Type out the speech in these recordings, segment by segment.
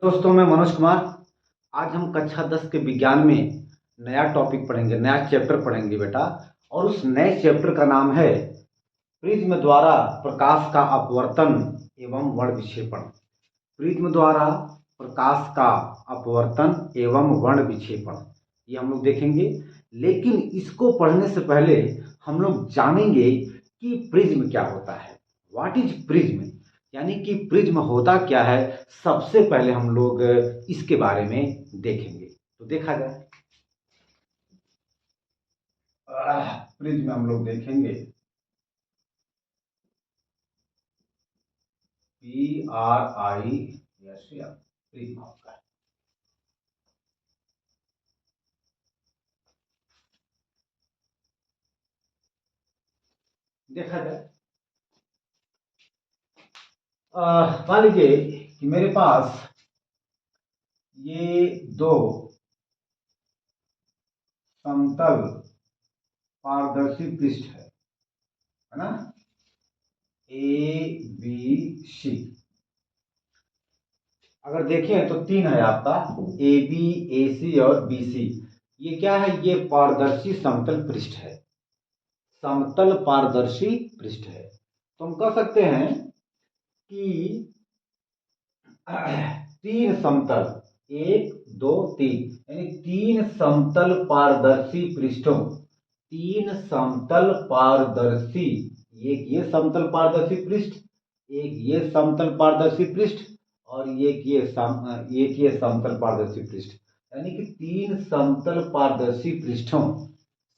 दोस्तों, मैं मनोज कुमार। आज हम कक्षा 10 के विज्ञान में नया टॉपिक पढ़ेंगे, नया चैप्टर पढ़ेंगे बेटा। और उस नए चैप्टर का नाम है प्रिज्म द्वारा प्रकाश का अपवर्तन एवं वर्ण विक्षेपण। प्रिज्म द्वारा प्रकाश का अपवर्तन एवं वर्ण विक्षेपण, ये हम लोग देखेंगे। लेकिन इसको पढ़ने से पहले हम लोग जानेंगे कि प्रिज्म क्या होता है। व्हाट इज प्रिज्म, यानी कि प्रिज्म होता क्या है। सबसे पहले हम लोग इसके बारे में देखेंगे, तो देखा जाए। प्रिज्म हम लोग देखेंगे, PRISM प्रिज्म होता है। देखा जाए, मान लीजिए कि मेरे पास ये दो समतल पारदर्शी पृष्ठ है ना, ABC। अगर देखें तो तीन है आपका, AB, AC और BC। ये क्या है? ये पारदर्शी समतल पृष्ठ है, समतल पारदर्शी पृष्ठ है। तो हम कह सकते हैं कि तीन समतल, एक दो तीन, यानी तीन समतल पारदर्शी पृष्ठों, तीन समतल पारदर्शी, एक ये समतल पारदर्शी पृष्ठ, एक ये समतल पारदर्शी पृष्ठ और एक ये समतल पारदर्शी पृष्ठ, यानी कि तीन समतल पारदर्शी पृष्ठों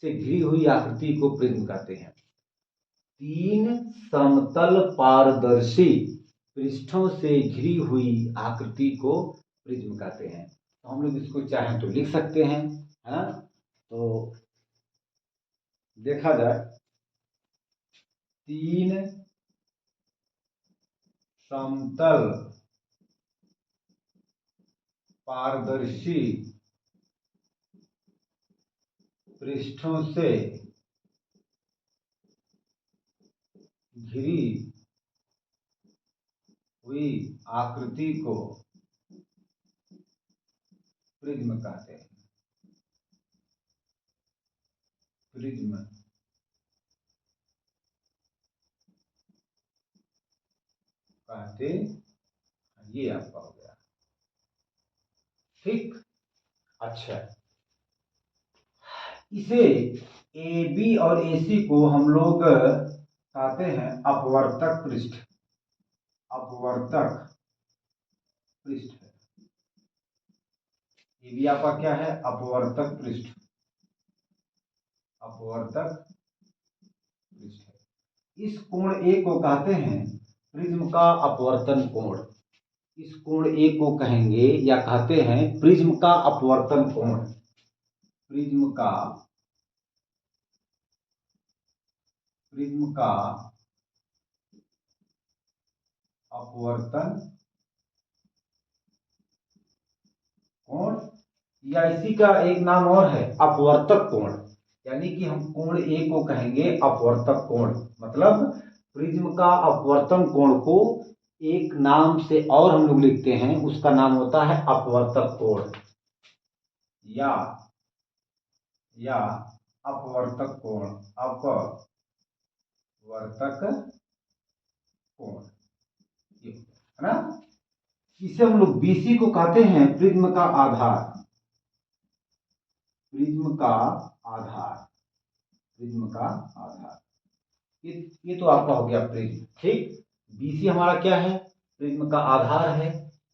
से घिरी हुई आकृति को प्रिज्म कहते हैं। तीन समतल पारदर्शी पृष्ठों से घिरी हुई आकृति को प्रिज्म कहते हैं। तो हम लोग इसको चाहें तो लिख सकते हैं, है ना। तो देखा जाए, तीन समतल पारदर्शी पृष्ठों से घिरी हुई आकृति को प्रिज्म कहते हैं। प्रिज्म कहते, ये आपका हो गया, ठीक। अच्छा, इसे AB और AC को हम लोग कहते हैं अपवर्तक पृष्ठ। अपवर्तक पृष्ठ है ये भी आपका, क्या है? अपवर्तक पृष्ठ, अपवर्तक पृष्ठ है। इस कोण A को कहते हैं प्रिज्म का अपवर्तन कोण। इस कोण A को कहेंगे या कहते हैं प्रिज्म का अपवर्तन कोण। प्रिज्म का अपवर्तन कोण, या इसी का एक नाम और है अपवर्तक कोण। यानी कि हम कोण A को कहेंगे अपवर्तक कोण, मतलब प्रिज्म का अपवर्तन कोण को एक नाम से और हम लोग लिखते हैं, उसका नाम होता है अपवर्तक कोण या अपवर्तक कोण, अपवर्तक कोण, है ना। इसे हम लोग BC को कहते हैं प्रिज्म का आधार। प्रिज्म का आधार, प्रिज्म का आधार। ये तो आपका हो गया प्रिज्म, ठीक। BC हमारा क्या है? प्रिज्म का आधार है।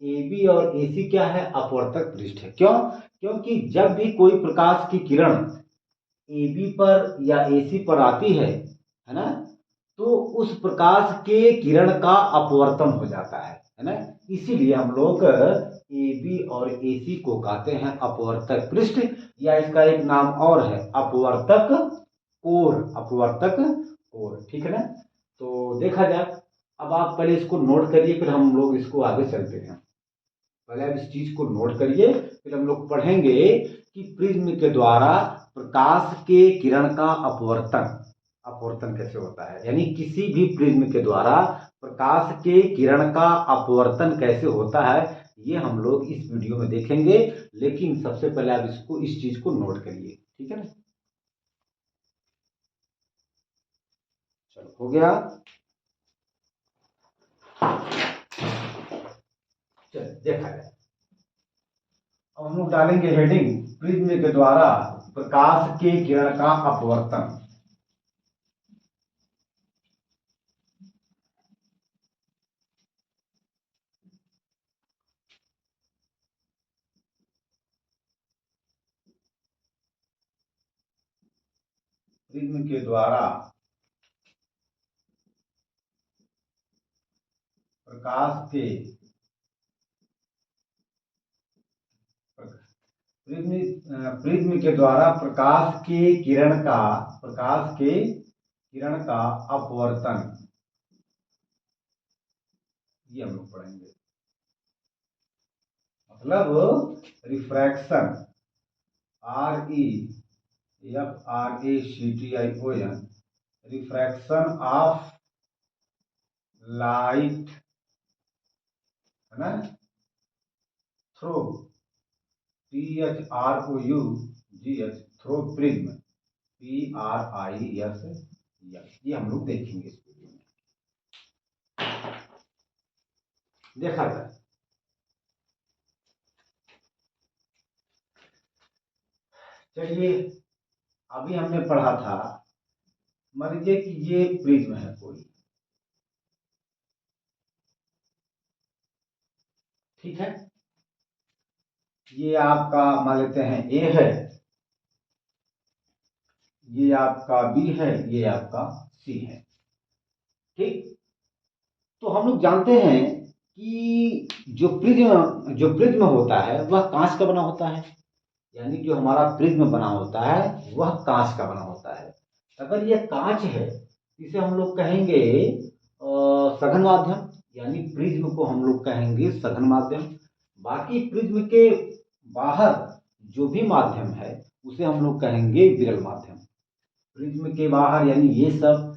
AB और AC क्या है? अपवर्तक पृष्ठ है। क्यों? क्योंकि जब भी कोई प्रकाश की किरण AB पर या AC पर आती है ना, तो उस प्रकाश के किरण का अपवर्तन हो जाता है ना। इसीलिए हम लोग AB और AC को कहते हैं अपवर्तक पृष्ठ, या इसका एक नाम और है अपवर्तक कोण। अपवर्तक कोण, ठीक है ना। तो देखा जाए, अब आप पहले इसको नोट करिए, फिर हम लोग इसको आगे चलते हैं। पहले आप इस चीज को नोट करिए, फिर हम लोग पढ़ेंगे कि प्रिज्म के द्वारा प्रकाश के किरण का अपवर्तन कैसे होता है। यानी किसी भी प्रिज्म के द्वारा प्रकाश के किरण का अपवर्तन कैसे होता है, ये हम लोग इस वीडियो में देखेंगे, लेकिन सबसे पहले आप इस चीज को नोट करिए, ठीक है ना। चलो हो गया। चलो देखा जाए। अब हम लोग डालेंगे हेडिंग, प्रिज्म के द्वारा प्रकाश के किरण का अपवर्तन। प्रिज्म के द्वारा प्रकाश के प्रिज्म के द्वारा प्रकाश के किरण का अपवर्तन, ये हम लोग पढ़ेंगे। मतलब refraction, REFRACTION, refraction of light, है ना, through THROUGH, through prism, PRISM, ये हम लोग देखेंगे इस वीडियो में। देखा जाए। चलिए, अभी हमने पढ़ा था, मान लीजिए कि ये प्रिज्म है कोई, ठीक है, ये आपका मान लेते हैं ए है, ये आपका बी है, ये आपका सी है, ठीक। तो हम लोग जानते हैं कि जो प्रिज्म होता है वह कांच का बना होता है, यानी जो हमारा प्रिज्म बना होता है वह कांच का बना होता है। अगर यह कांच है, इसे हम लोग कहेंगे सघन माध्यम, यानी प्रिज्म को हम लोग कहेंगे सघन माध्यम। बाकी प्रिज्म के बाहर जो भी माध्यम है उसे हम लोग कहेंगे विरल माध्यम। प्रिज्म के बाहर यानी ये सब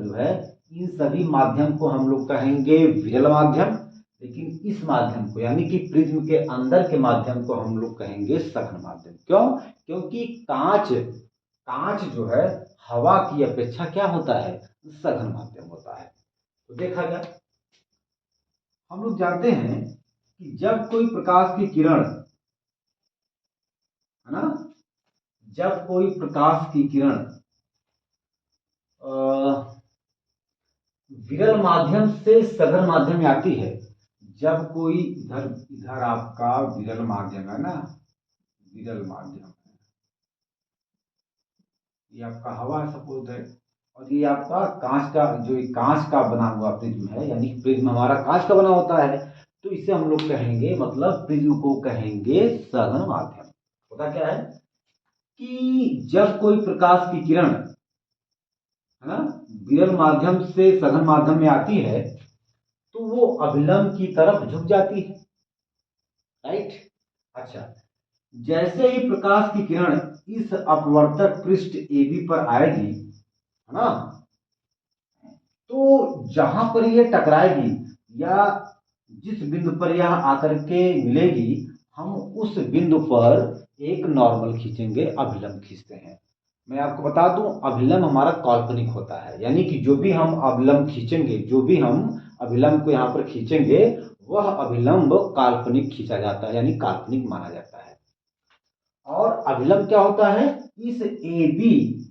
जो है, इन सभी माध्यम को हम लोग कहेंगे विरल माध्यम, लेकिन इस माध्यम को यानी कि प्रिज्म के अंदर के माध्यम को हम लोग कहेंगे सघन माध्यम। क्यों? क्योंकि कांच जो है हवा की अपेक्षा क्या होता है, सघन माध्यम होता है। तो देखा जाए, हम लोग जानते हैं कि जब कोई प्रकाश की किरण, है ना, जब कोई प्रकाश की किरण विरल माध्यम से सघन माध्यम में आती है, जब कोई इधर आपका विरल माध्यम है ना, विरल माध्यम है, ये आपका हवा सपोज है, और ये आपका कांच का बना हुआ प्रिज्म है, यानी प्रिज्म हमारा कांच का बना होता है, तो इसे हम लोग कहेंगे, मतलब प्रिज्म को कहेंगे सघन माध्यम। होता क्या है कि जब कोई प्रकाश की किरण, है ना, विरल माध्यम से सघन माध्यम में आती है तो वो अभिलंब की तरफ झुक जाती है, राइट। अच्छा, जैसे ही प्रकाश की किरण इस अपवर्तक पृष्ठ AB पर आएगी, है ना, तो जहां पर ये टकराएगी या जिस बिंदु पर यह आकर के मिलेगी, हम उस बिंदु पर एक नॉर्मल खींचेंगे, अभिलंब खींचते हैं। मैं आपको बता दूं, अभिलंब हमारा काल्पनिक होता है, यानी कि जो भी हम अभिलंब खींचेंगे, जो भी हम अभिलंब को यहाँ पर खींचेंगे, वह अभिलंब काल्पनिक खींचा जाता है, यानी काल्पनिक माना जाता है। और अभिलंब क्या होता है, इस AB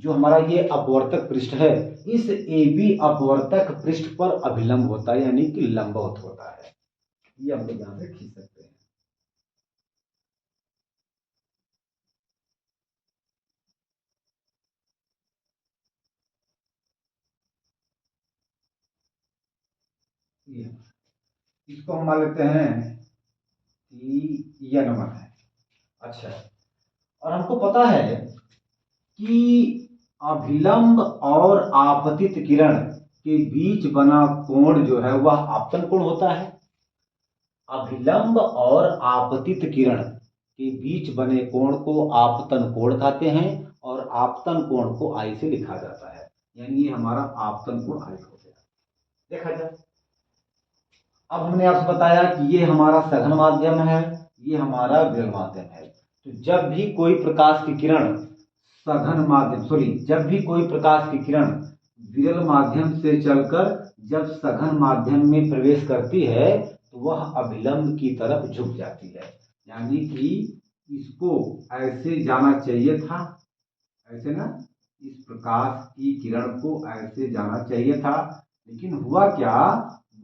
जो हमारा ये अपवर्तक पृष्ठ है, इस AB अपवर्तक पृष्ठ पर अभिलंब होता है, यानी कि लंबवत होता है। ये हम लोग यहां से खींच सकते हैं। ये इसको हम मान लेते हैं कि N1 है। अच्छा, और हमको पता है कि अभिलंब और आपतित किरण के बीच बना कोण जो है वह आपतन कोण होता है। अभिलंब और आपतित किरण के बीच बने कोण को आपतन कोण कहते हैं, और आपतन कोण को I से लिखा जाता है, यानी ये हमारा आपतन कोण I हो गया। देखा जाए, अब हमने आपसे बताया कि ये हमारा सघन माध्यम है, ये हमारा विरल माध्यम है। तो जब भी कोई प्रकाश की किरण जब भी कोई प्रकाश की किरण विरल माध्यम से चलकर जब सघन माध्यम में प्रवेश करती है तो वह अभिलंब की तरफ झुक जाती है। यानी कि इसको ऐसे जाना चाहिए था, ऐसे ना, इस प्रकाश की किरण को ऐसे जाना चाहिए था, लेकिन हुआ क्या,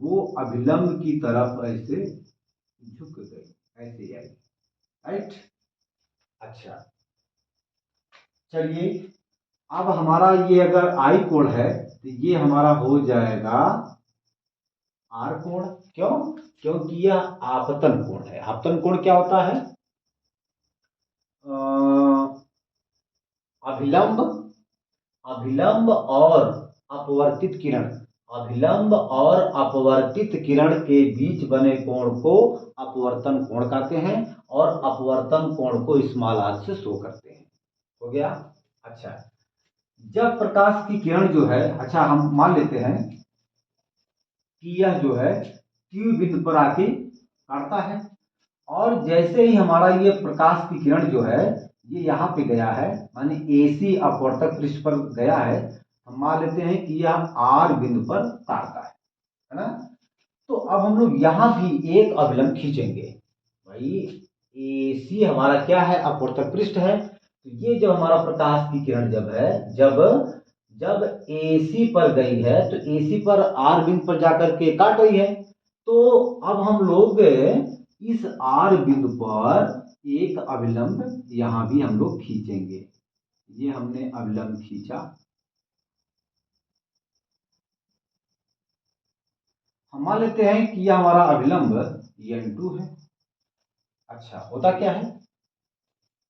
वो अभिलंब की तरफ ऐसे झुक गई, ऐसे आई। राइट। अच्छा, चलिए, अब हमारा ये अगर आई कोण है तो ये हमारा हो जाएगा आर कोण। क्यों? क्योंकि यह आपतन कोण है। आपतन कोण क्या होता है? अभिलंब अभिलंब और अपवर्तित किरण, अभिलंब और अपवर्तित किरण के बीच बने कोण को अपवर्तन कोण कहते हैं और अपवर्तन कोण को स्मॉल आर से शो करते हैं। हो गया। अच्छा, जब प्रकाश की किरण जो है, अच्छा हम मान लेते हैं कि यह जो है Q बिंदु पर आके काटता है, और जैसे ही हमारा ये प्रकाश की किरण जो है ये यहाँ पे गया है, माने AC अपवर्तक पृष्ठ पर गया है, हम मान लेते हैं कि यह R बिंदु पर काटता है ना। तो अब हम लोग यहाँ भी एक अभिलंब खींचेंगे। भाई AC हमारा क्या है? अपवर्तक पृष्ठ है। तो ये जो हमारा प्रकाश की किरण जब है, जब AC पर गई है तो AC पर R बिंदु पर जाकर के काट रही है। तो अब हम लोग इस R बिंदु पर एक अभिलंब यहां भी हम लोग खींचेंगे। ये हमने अभिलंब खींचा। हम मान लेते हैं कि यह हमारा अभिलंब N2 है। अच्छा, होता क्या है,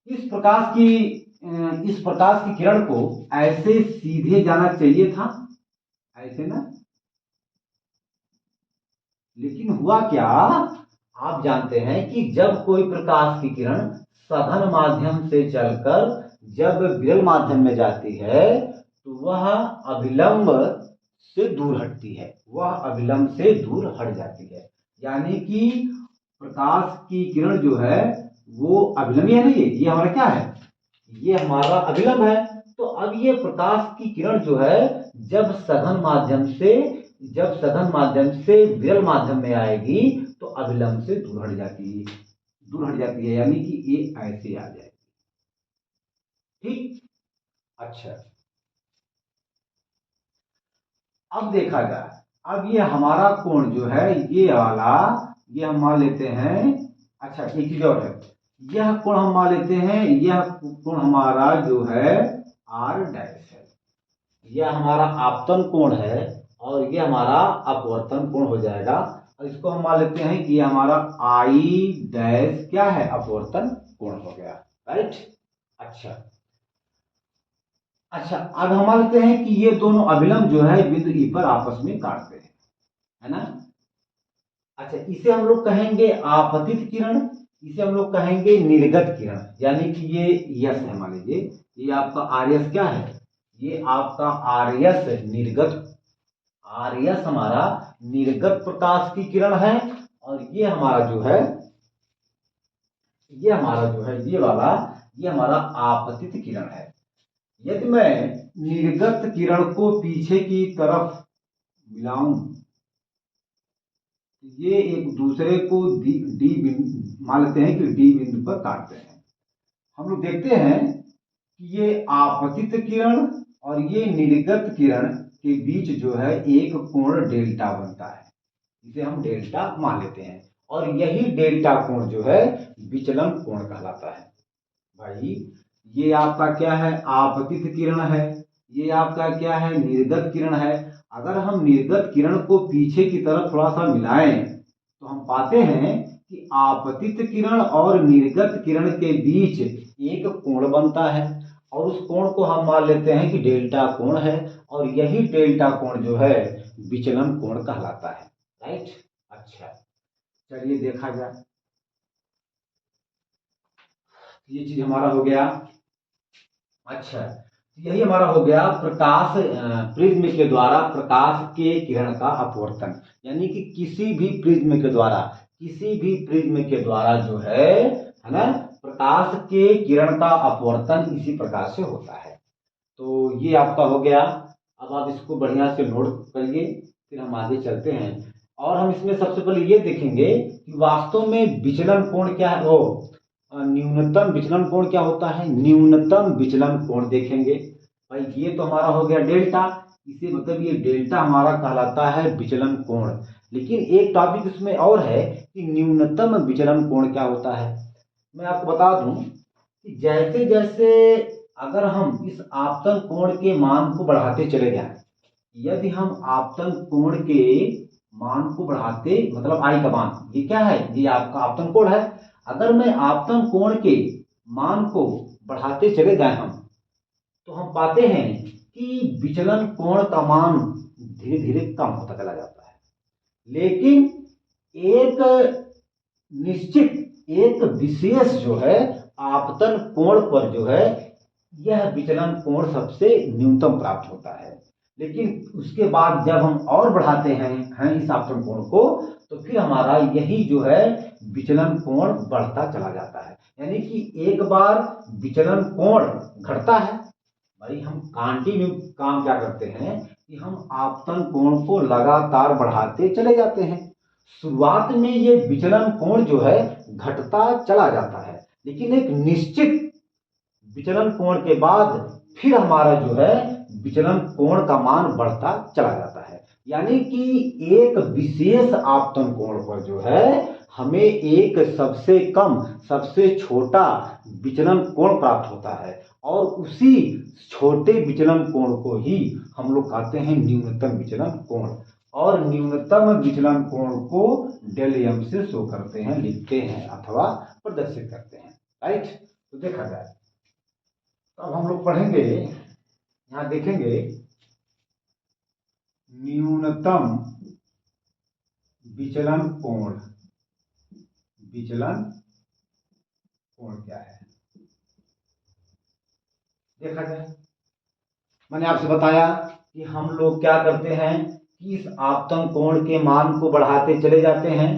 इस प्रकाश की किरण को ऐसे सीधे जाना चाहिए था, ऐसे ना, लेकिन हुआ क्या, आप जानते हैं कि जब कोई प्रकाश की किरण सघन माध्यम से चलकर जब विरल माध्यम में जाती है तो वह अभिलंब से दूर हटती है, वह अभिलंब से दूर हट जाती है। यानी कि प्रकाश की किरण जो है वो अभिलंब है, नहीं, ये हमारा क्या है, ये हमारा अभिलंब है। तो अब ये प्रकाश की किरण जो है जब सघन माध्यम से विरल माध्यम में आएगी तो अभिलंब से दूर हट जाती है, यानी कि ये ऐसे आ जाएगी। ठीक। अच्छा, अब देखा जाए, अब ये हमारा कोण जो है ये वाला, ये हम मान लेते हैं। अच्छा, एक चीज और है, यह कोण हम मान लेते हैं, यह कोण हमारा जो है आर डैश है, यह हमारा आपतन कोण है और ये हमारा अपवर्तन कोण हो जाएगा। और इसको हम मान लेते हैं कि ये हमारा आई डैश क्या है, अपवर्तन कोण हो गया। राइट। अच्छा, अब हम मान लेते हैं कि ये दोनों अभिलंब जो है बिंदु ई पर आपस में काटते हैं, है ना। अच्छा, इसे हम लोग कहेंगे आपतित किरण, इसे हम लोग कहेंगे निर्गत किरण। यानी कि ये यस है, मान लीजिए ये आपका आर्यस क्या है, ये आपका आर्यस निर्गत, आर्यस हमारा निर्गत प्रकाश की किरण है। और ये हमारा जो है ये वाला, ये हमारा आपतित किरण है। यदि मैं निर्गत किरण को पीछे की तरफ मिलाऊं, ये एक दूसरे को डी बिंदु मान लेते हैं कि डी बिंदु पर काटते हैं। हम लोग देखते हैं कि ये आपतित किरण और ये निर्गत किरण के बीच जो है एक कोण डेल्टा बनता है, इसे हम डेल्टा मान लेते हैं, और यही डेल्टा कोण जो है विचलन कोण कहलाता है। भाई ये आपका क्या है, आपतित किरण है, ये आपका क्या है, निर्गत किरण है। अगर हम निर्गत किरण को पीछे की तरफ थोड़ा सा मिलाएं तो हम पाते हैं कि आपतित किरण और निर्गत किरण के बीच एक कोण बनता है, और उस कोण को हम मान लेते हैं कि डेल्टा कोण है, और यही डेल्टा कोण जो है विचलन कोण कहलाता है। राइट। अच्छा, चलिए देखा जाए, ये चीज हमारा हो गया। अच्छा, यही हमारा हो गया प्रकाश, प्रिज्म के द्वारा प्रकाश के किरण का अपवर्तन। यानी कि किसी भी प्रिज्म के द्वारा, किसी भी प्रिज्म के द्वारा जो है ना, प्रकाश के किरण का अपवर्तन इसी प्रकार से होता है। तो ये आपका हो गया। अब आप इसको बढ़िया से नोट करिए, फिर हम आगे चलते हैं। और हम इसमें सबसे पहले ये देखेंगे कि वास्तव में विचलन कोण क्या है, वो न्यूनतम विचलन कोण क्या होता है। न्यूनतम विचलन कोण देखेंगे। भाई ये तो हमारा हो गया डेल्टा, इसे मतलब ये डेल्टा हमारा कहलाता है विचलन कोण। लेकिन एक टॉपिक इसमें और है कि न्यूनतम विचलन कोण क्या होता है। मैं आपको बता दूं कि जैसे जैसे अगर हम इस आपतन कोण के मान को बढ़ाते चले जाएं, यदि हम आपतन कोण के मान को बढ़ाते, मतलब आई का मान, ये क्या है, ये आपका आपतन कोण है। अगर मैं आपतन कोण के मान को बढ़ाते चले जाएं हम, तो हम पाते हैं कि विचलन कोण का मान धीरे धीरे कम होता चला जाता है। लेकिन एक निश्चित, एक विशेष जो है आपतन कोण पर जो है यह विचलन कोण सबसे न्यूनतम प्राप्त होता है। लेकिन उसके बाद जब हम और बढ़ाते हैं इस आपतन कोण को, तो फिर हमारा यही जो है विचलन कोण बढ़ता चला जाता है। यानी कि एक बार विचलन कोण घटता है, भाई हम कंटिन्यू काम क्या करते हैं कि हम आपतन कोण को लगातार बढ़ाते चले जाते हैं। शुरुआत में ये विचलन कोण जो है घटता चला जाता है, लेकिन एक निश्चित विचलन कोण के बाद फिर हमारा जो है विचलन कोण का मान बढ़ता चला जाता है। यानी कि एक विशेष आपतन कोण पर जो है हमें एक सबसे कम, सबसे छोटा विचलन कोण प्राप्त होता है, और उसी छोटे विचलन कोण को ही हम लोग कहते हैं न्यूनतम विचलन कोण। और न्यूनतम विचलन कोण को डेल एम से शो करते हैं, लिखते हैं अथवा प्रदर्शित करते हैं। राइट, तो देखा जाए तो अब हम लोग पढ़ेंगे, यहां देखेंगे न्यूनतम विचलन कोण। विचलन कोण क्या है देखा जाए। मैंने आपसे बताया कि हम लोग क्या करते हैं कि इस आपतन कोण के मान को बढ़ाते चले जाते हैं,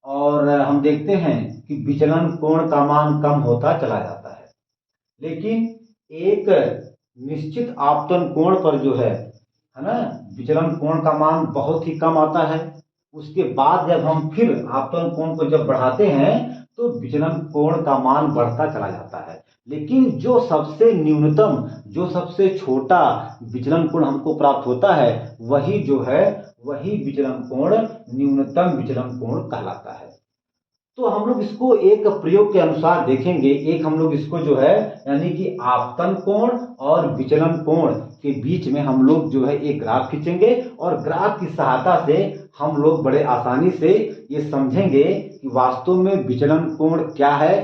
और हम देखते हैं कि विचलन कोण का मान कम होता चला जाता है। लेकिन एक निश्चित आपतन कोण पर जो है ना, विचलन कोण का मान बहुत ही कम आता है। उसके बाद जब हम फिर आपतन कोण को जब बढ़ाते हैं तो विचलन कोण का मान बढ़ता चला जाता है। लेकिन जो सबसे न्यूनतम, जो सबसे छोटा विचलन कोण हमको प्राप्त होता है, वही जो है, वही विचलन कोण न्यूनतम विचलन कोण कहलाता है। तो हम लोग इसको एक प्रयोग के अनुसार देखेंगे। एक हम लोग इसको जो है, यानी कि आपतन कोण और विचलन कोण के बीच में हम लोग जो है एक ग्राफ खींचेंगे, और ग्राफ की सहायता से हम लोग बड़े आसानी से ये समझेंगे कि वास्तव में विचलन कोण क्या है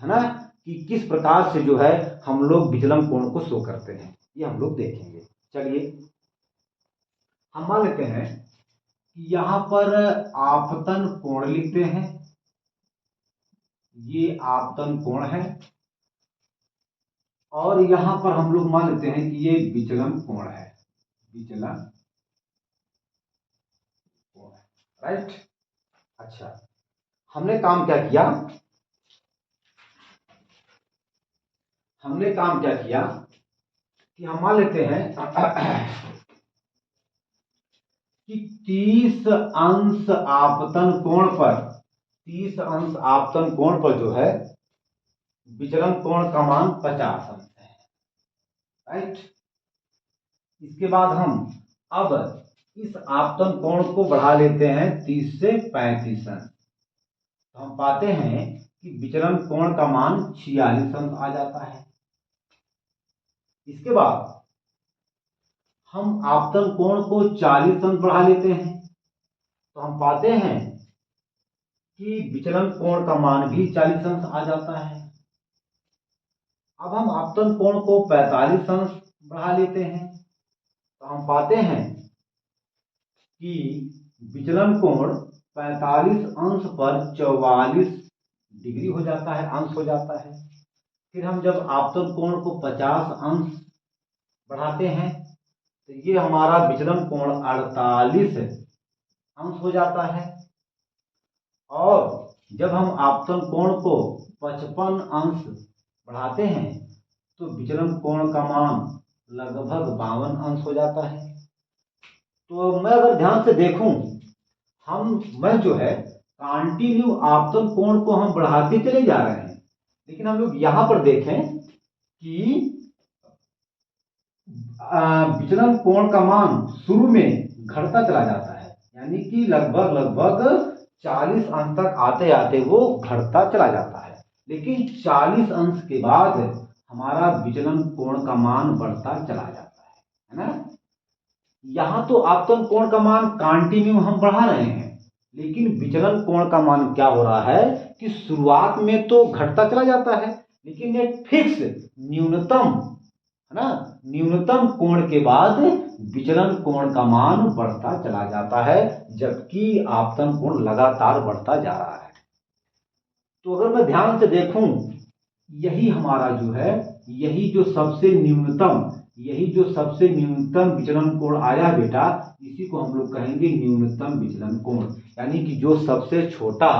ना, कि किस प्रकार से जो है हम लोग विचलन कोण को शो करते हैं, ये हम लोग देखेंगे। चलिए हम मान लेते हैं कि यहां पर आपतन कोण लिखते हैं, ये आपतन कोण है, और यहां पर हम लोग मान लेते हैं कि ये विचलन कोण है। विचलन कोण है, राइट। अच्छा, हमने काम क्या किया, हमने काम क्या किया कि हम मान लेते हैं कि 30 अंश आपतन कोण पर, 30 अंश आपतन कोण पर जो है विचलन कोण का मान 50 अंश है। राइट, इसके बाद हम अब इस आपतन कोण को बढ़ा लेते हैं 30 से 35 अंश, तो हम पाते हैं कि विचलन कोण का मान 46 अंश आ जाता है। इसके बाद हम आपतन कोण को 40 अंश बढ़ा लेते हैं, तो हम पाते हैं कि विचलन कोण का मान भी 40 अंश आ जाता है। अब हम आपतन कोण को 45 अंश बढ़ा लेते हैं, तो हम पाते हैं कि विचलन कोण 45 अंश पर 44 डिग्री हो जाता है, अंश हो जाता है। फिर हम जब आपतन कोण को 50 अंश बढ़ाते हैं तो ये हमारा विचलन कोण 48 अंश हो जाता है। और जब हम आपतन कोण को 55 अंश बढ़ाते हैं तो विचलन कोण का मान लगभग 52 अंश हो जाता है। तो मैं अगर ध्यान से देखूं, मैं जो है कंटिन्यू आपतन कोण को हम बढ़ाते चले जा रहे हैं, लेकिन हम लोग यहां पर देखें कि विचलन कोण का मान शुरू में घटता चला जाता है, यानी कि लगभग 40 अंश तक आते आते वो घटता चला जाता है, लेकिन 40 अंश के बाद हमारा विचलन कोण का मान बढ़ता चला जाता है ना। यहां तो आपतन कोण का मान कंटिन्यू हम बढ़ा रहे हैं, लेकिन विचलन कोण का मान क्या हो रहा है कि शुरुआत में तो घटता चला जाता है, लेकिन एक फिक्स न्यूनतम है ना, न्यूनतम कोण के बाद विचलन कोण का मान बढ़ता चला जाता है, जबकि आपतन कोण लगातार बढ़ता जा रहा है। तो अगर मैं ध्यान से देखूं, यही हमारा जो है, यही जो सबसे न्यूनतम विचलन कोण आया बेटा, इसी को हम लोग कहेंगे न्यूनतम विचलन कोण, यानी कि जो सबसे छोटा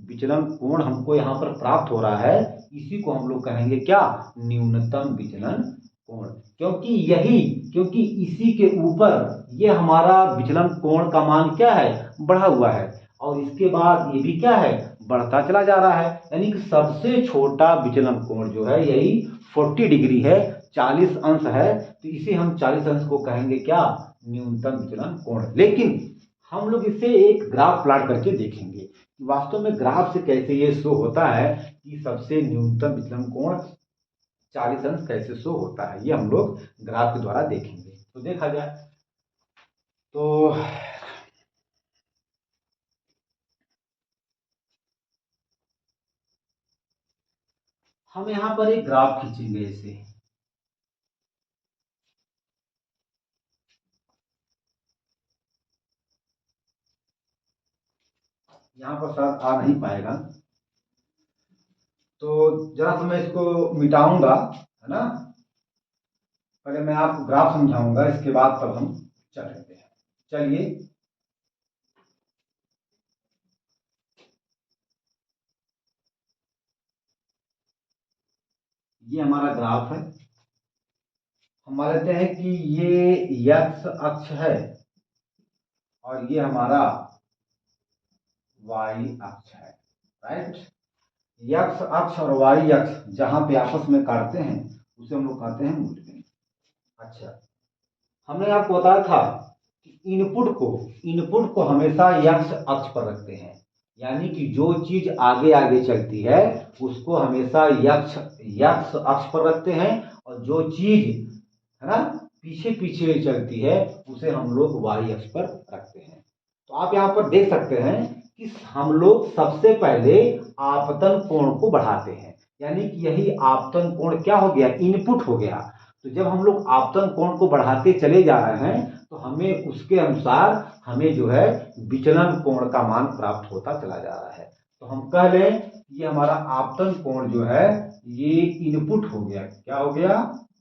विचलन कोण हमको यहाँ पर प्राप्त हो रहा है, इसी को हम लोग कहेंगे क्या, न्यूनतम विचलन कोण। क्योंकि इसी के ऊपर ये हमारा विचलन कोण का मान क्या है, बढ़ा हुआ है, और इसके बाद ये भी क्या है, बढ़ता चला जा रहा है, यानी कि सबसे छोटा विचलन कोण जो है यही 40 डिग्री है, 40 अंश है, तो इसे हम 40 अंश को कहेंगे क्या, न्यूनतम विचलन कोण। लेकिन हम लोग इसे एक ग्राफ प्लॉट करके देखेंगे कि वास्तव में ग्राफ से कैसे ये शो होता है कि सबसे न्यूनतम विचलन कोण 40 अंश कैसे शो होता है, ये हम लोग ग्राफ के द्वारा देखेंगे। तो देखा जाए तो हम यहां पर एक ग्राफ खींचेंगे इसे, यहां पर शायद आ नहीं पाएगा, तो जरा सा मैं इसको मिटाऊंगा, है ना, पहले मैं आपको ग्राफ समझाऊंगा, इसके बाद तब हम चलेंगे। चलिए, ये हमारा ग्राफ है। हम मान लेते हैं कि ये x अक्ष है और ये हमारा y अक्ष है, राइट। x अक्ष और y अक्ष जहां पे आपस में काटते हैं उसे हम लोग कहते हैं मूलबिंदु। अच्छा, हमने आपको बताया था कि इनपुट को हमेशा x अक्ष पर रखते हैं, यानी कि जो चीज आगे आगे चलती है उसको हमेशा x अक्ष पर रखते हैं, और जो चीज है ना पीछे पीछे चलती है उसे हम लोग y अक्ष पर रखते हैं। तो आप यहाँ पर देख सकते हैं कि हम लोग सबसे पहले आपतन कोण को बढ़ाते हैं, यानी कि यही आपतन कोण क्या हो गया, इनपुट हो गया। तो जब हम लोग आपतन कोण को बढ़ाते चले जा रहे हैं तो हमें उसके अनुसार हमें जो है विचलन कोण का मान प्राप्त होता चला जा रहा है। तो हम कह लें ये हमारा आपतन कोण जो है ये इनपुट हो गया, क्या हो गया,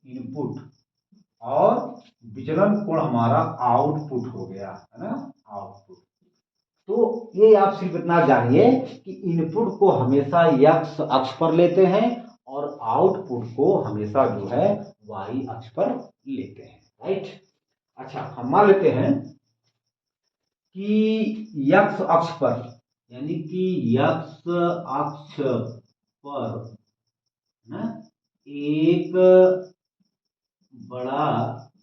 इनपुट, और विचलन कोण हमारा आउटपुट हो गया, है ना, आउटपुट। तो ये आप सिर्फ इतना जानिए कि इनपुट को हमेशा x अक्ष पर लेते हैं और आउटपुट को हमेशा जो है y अक्ष पर लेते हैं, राइट। अच्छा, हम मान लेते हैं कि x अक्ष पर, यानी कि x अक्ष पर ना एक बड़ा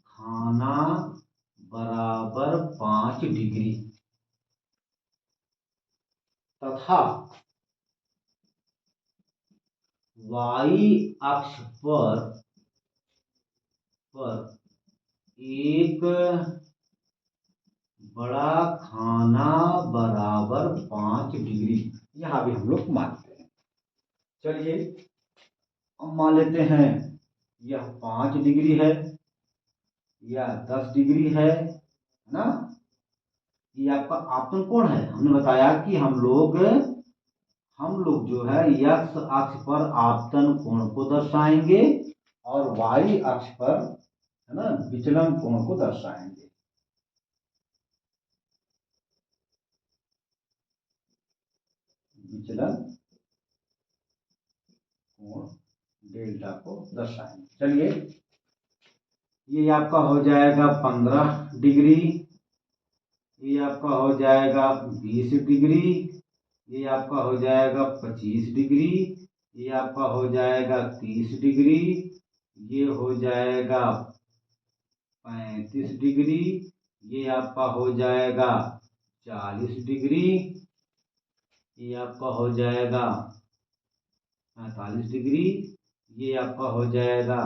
खाना बराबर 5 डिग्री तथा y अक्ष पर एक बड़ा खाना बराबर 5 डिग्री, यहां भी हम लोग मानते हैं। चलिए, हम मान लेते हैं यह 5 डिग्री है, यह 10 डिग्री है ना, ये आपका आपतन कोण है। हमने बताया कि हम लोग जो है x अक्ष पर आपतन कोण को दर्शाएंगे और y अक्ष पर, है है ना, विचलन कोण को दर्शाएंगे। विचलन कोण डेल्टा को दर्शाएंगे। चलिए, ये आपका हो जाएगा 15 डिग्री, ये आपका हो जाएगा 20 डिग्री, ये आपका हो जाएगा 25 डिग्री, ये आपका हो जाएगा 30 डिग्री, ये हो जाएगा 35 डिग्री, ये आपका हो जाएगा 40 डिग्री, ये आपका हो जाएगा 45 डिग्री, ये आपका हो जाएगा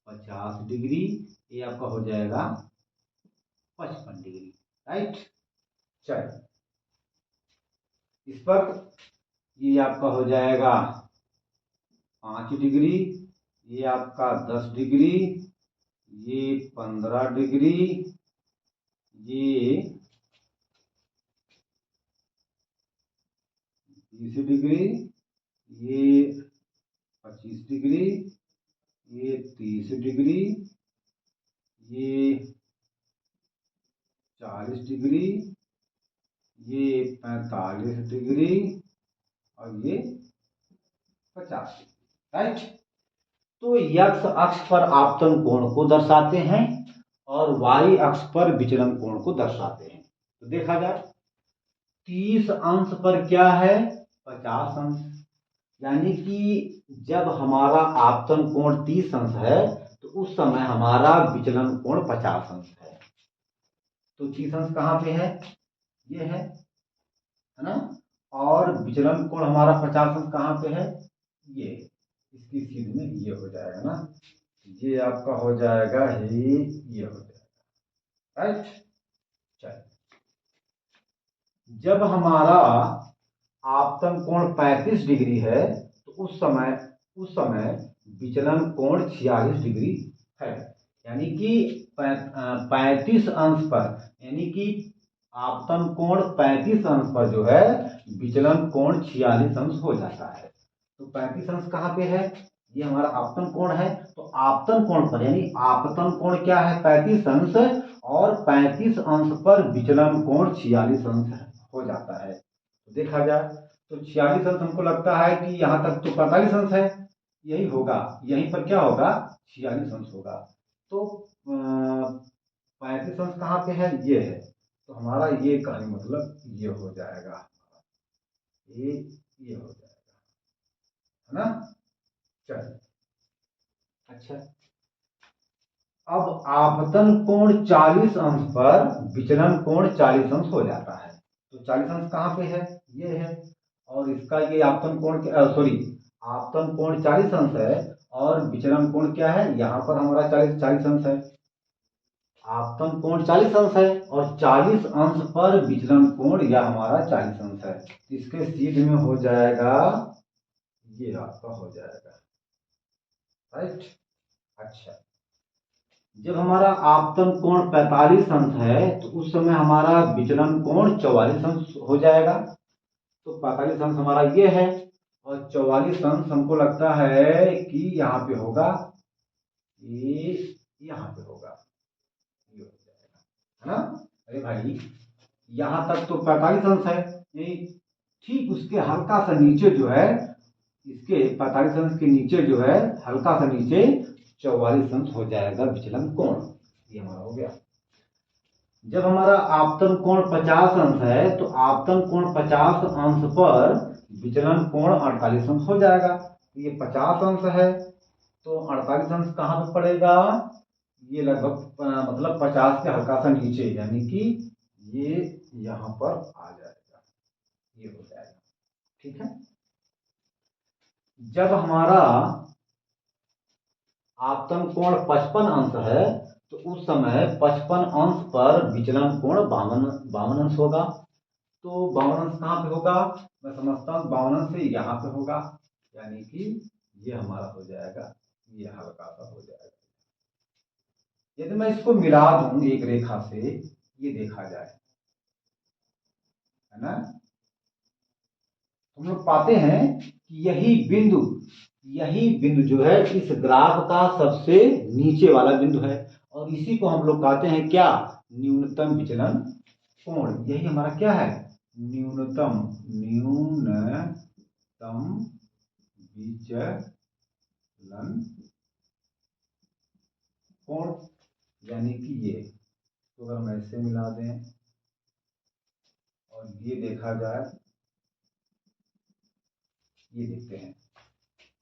50 डिग्री, ये आपका हो जाएगा 55 डिग्री। राइट। चलिए, इस पर ये आपका हो जाएगा 5 डिग्री, ये आपका 10 डिग्री, ये 15 डिग्री, ये 20 डिग्री, ये 25 डिग्री, ये 30 डिग्री, ये 40 डिग्री, ये 45 डिग्री और ये 50 डिग्री। राइट। तो x अक्ष पर आपतन कोण को दर्शाते हैं और y अक्ष पर विचलन कोण को दर्शाते हैं। तो देखा जाए, 30 अंश पर क्या है, 50 अंश, यानी कि जब हमारा आपतन कोण 30 अंश है तो उस समय हमारा विचलन कोण 50 अंश है। तो 30 अंश कहाँ पे है, ये है ना, और विचलन कोण हमारा 50 अंश कहाँ पे है, ये, इसकी सीध में ये हो जाएगा ना, ये आपका हो जाएगा, ये हो जाएगा। राइट। चलिए, जब हमारा आपतन कोण 35 डिग्री है तो उस समय विचलन कोण 46 डिग्री है, यानी कि 35 अंश पर, यानी कि आपतन कोण 35 अंश पर जो है विचलन कोण 46 अंश हो जाता है। तो 35 अंश कहाँ पे है, ये हमारा आपतन कोण है, तो आपतन कोण पर, यानी आपतन कोण क्या है, 35 अंश, और 35 अंश पर विचलन कोण 46 अंश हो जाता है। तो देखा जाए तो 46 अंश हमको लगता है कि यहाँ तक तो 45 अंश है, यही होगा, यहीं पर क्या होगा, 46 अंश होगा। तो 35 अंश कहाँ पे है, ये है, तो हमारा ये कहने मतलब ये हो जाएगा, ये हो जाएगा, है ना। चलिए, अच्छा, अब आपतन कोण 40 अंश पर विचलन कोण 40 अंश हो जाता है। तो 40 अंश कहाँ पे है, ये है, और इसका ये आपतन कोण, सॉरी, आपतन कोण 40 अंश है और विचलन कोण क्या है, यहाँ पर हमारा 40 अंश है। आपतन कोण 40 अंश है और 40 अंश पर विचलन कोण यह हमारा 40 अंश है। इसके सीध में हो जाएगा, ये आपका हो जाएगा। राइट। अच्छा, जब हमारा आपतन कोण 45 अंश है तो उस समय हमारा विचलन कोण 44 अंश हो जाएगा। तो 45 अंश हमारा ये है और 44 अंश हमको लगता है कि यहाँ पे होगा, ये यहाँ पे होगा, ये हो जाएगा, है ना। अरे भाई, यहाँ तक तो 45 अंश है, ठीक उसके हल्का सा नीचे जो है, इसके 45 अंश के नीचे जो है, हल्का सा नीचे 44 अंश हो जाएगा विचलन कोण। ये हमारा हो गया। जब हमारा आपतन कोण 50 अंश है तो आपतन कोण 50 अंश पर विचलन कोण 48 अंश हो जाएगा। ये 50 अंश है तो 48 अंश कहाँ पे पड़ेगा, ये लगभग मतलब 50 के हल्का सा नीचे, यानी कि ये यहाँ पर आ जाएगा, ये हो जाएगा। ठीक है। जब हमारा आपतन कोण 55 अंश है तो उस समय 55 अंश पर विचलन कोण 52 अंश होगा। तो 52 अंश कहाँ पे होगा, मैं समझता हूँ 52 अंश से यहाँ पे होगा, यानी कि ये हमारा हो जाएगा, ये हल्का सा हो जाएगा। यदि मैं इसको मिला दूं एक रेखा से, ये देखा जाए, है ना, हम लोग पाते हैं कि यही बिंदु जो है इस ग्राफ का सबसे नीचे वाला बिंदु है और इसी को हम लोग कहते हैं क्या, न्यूनतम विचलन कोण। यही हमारा क्या है, न्यूनतम विचलन कोण। यानी कि ये तो अगर हम ऐसे मिला दें और ये देखा जाए, ये देखते हैं,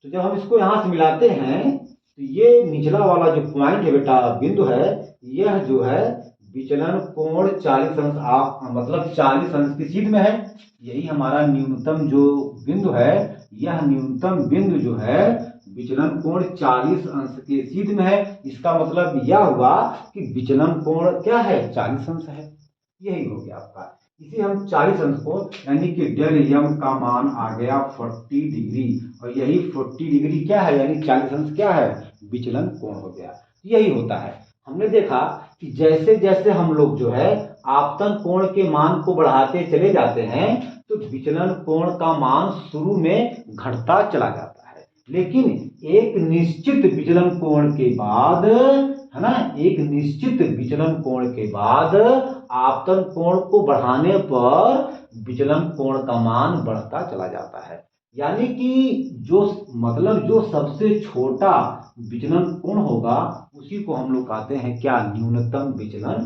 तो जब हम इसको यहां से मिलाते हैं तो ये निचला वाला जो पॉइंट है बेटा, बिंदु है, यह जो है विचलन कोण 40 अंश, आप मतलब 40 अंश की सीध में है। यही हमारा न्यूनतम जो बिंदु है, यह न्यूनतम बिंदु जो है विचलन कोण 40 अंश के सीध में है। इसका मतलब यह हुआ कि विचलन कोण क्या है, 40 अंश है। यही हो गया आपका। इसे हम 40 अंश को, यानी कि डेल यम का मान आ गया 40 डिग्री, और यही 40 डिग्री क्या है, यानी 40 अंश क्या है, विचलन कोण हो गया। यही होता है। हमने देखा कि जैसे जैसे हम लोग जो है आपतन कोण के मान को बढ़ाते चले जाते हैं तो विचलन कोण का मान शुरू में घटता चला जाता है, लेकिन एक निश्चित विचलन कोण के बाद, है ना, एक निश्चित विचलन कोण के बाद आपतन कोण को बढ़ाने पर विचलन कोण का मान बढ़ता चला जाता है। यानी कि जो मतलब जो सबसे छोटा विचलन कोण होगा उसी को हम लोग कहते हैं क्या, न्यूनतम विचलन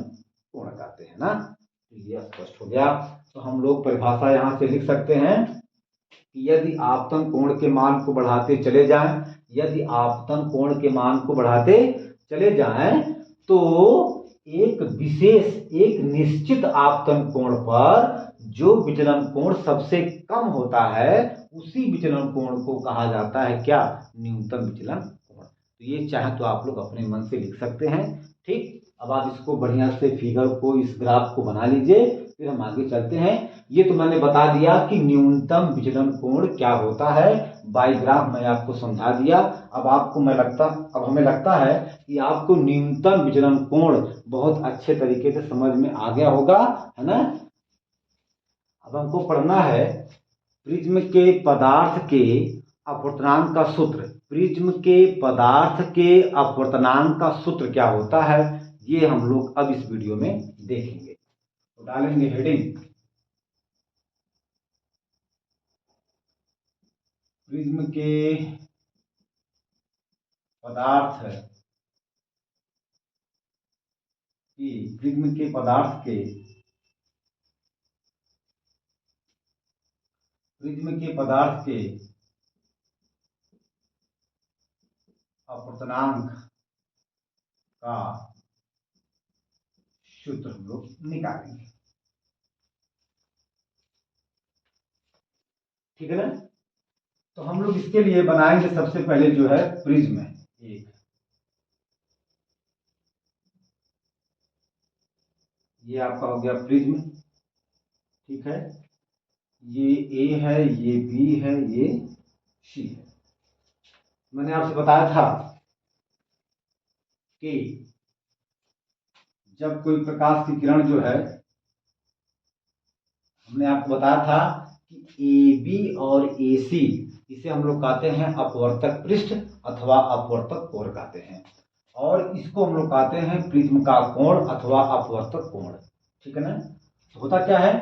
कोण कहते हैं ना। तो ये स्पष्ट हो गया। तो हम लोग परिभाषा यहां से लिख सकते हैं कि यदि आपतन कोण के मान को बढ़ाते चले जाएं, यदि आपतन कोण के मान को बढ़ाते चले जाएं तो एक विशेष, एक निश्चित आपतन कोण पर जो विचलन कोण सबसे कम होता है उसी विचलन कोण को कहा जाता है क्या, न्यूनतम विचलन कोण। तो ये चाहे तो आप लोग अपने मन से लिख सकते हैं। ठीक, अब आप इसको बढ़िया से फिगर को, इस ग्राफ को बना लीजिए, फिर हम आगे चलते हैं। ये तो मैंने बता दिया कि न्यूनतम विचलन कोण क्या होता है, बाई ग्राफ मैं आपको समझा दिया। अब हमें लगता है कि आपको न्यूनतम विचलन कोण बहुत अच्छे तरीके से समझ में आ गया होगा, है ना। अब हमको पढ़ना है प्रिज्म के पदार्थ के अपवर्तनांक का सूत्र। प्रिज्म के पदार्थ के अपवर्तनांक का सूत्र क्या होता है, ये हम लोग अब इस वीडियो में देखेंगे। तो डालेंगे हेडिंग, प्रिज्म के पदार्थ की, प्रिज्म के पदार्थ के, प्रिज्म के पदार्थ के अपवर्तनांक का सूत्र हम लोग निकालेंगे। ठीक है ना। तो हम लोग इसके लिए बनाएंगे सबसे पहले जो है प्रिज्म एक, ये आपका हो गया प्रिज्म। ठीक है, ये ए है, ये बी है, ये सी है। मैंने आपसे बताया था कि जब कोई प्रकाश की किरण जो है, हमने आपको बताया था कि ए बी और ए सी, इसे हम लोग कहते हैं अपवर्तक पृष्ठ अथवा अपवर्तक कोण कहते हैं, और इसको हम लोग कहते हैं प्रिज्म का कोण अथवा अपवर्तक कोण। ठीक है ना। तो होता क्या है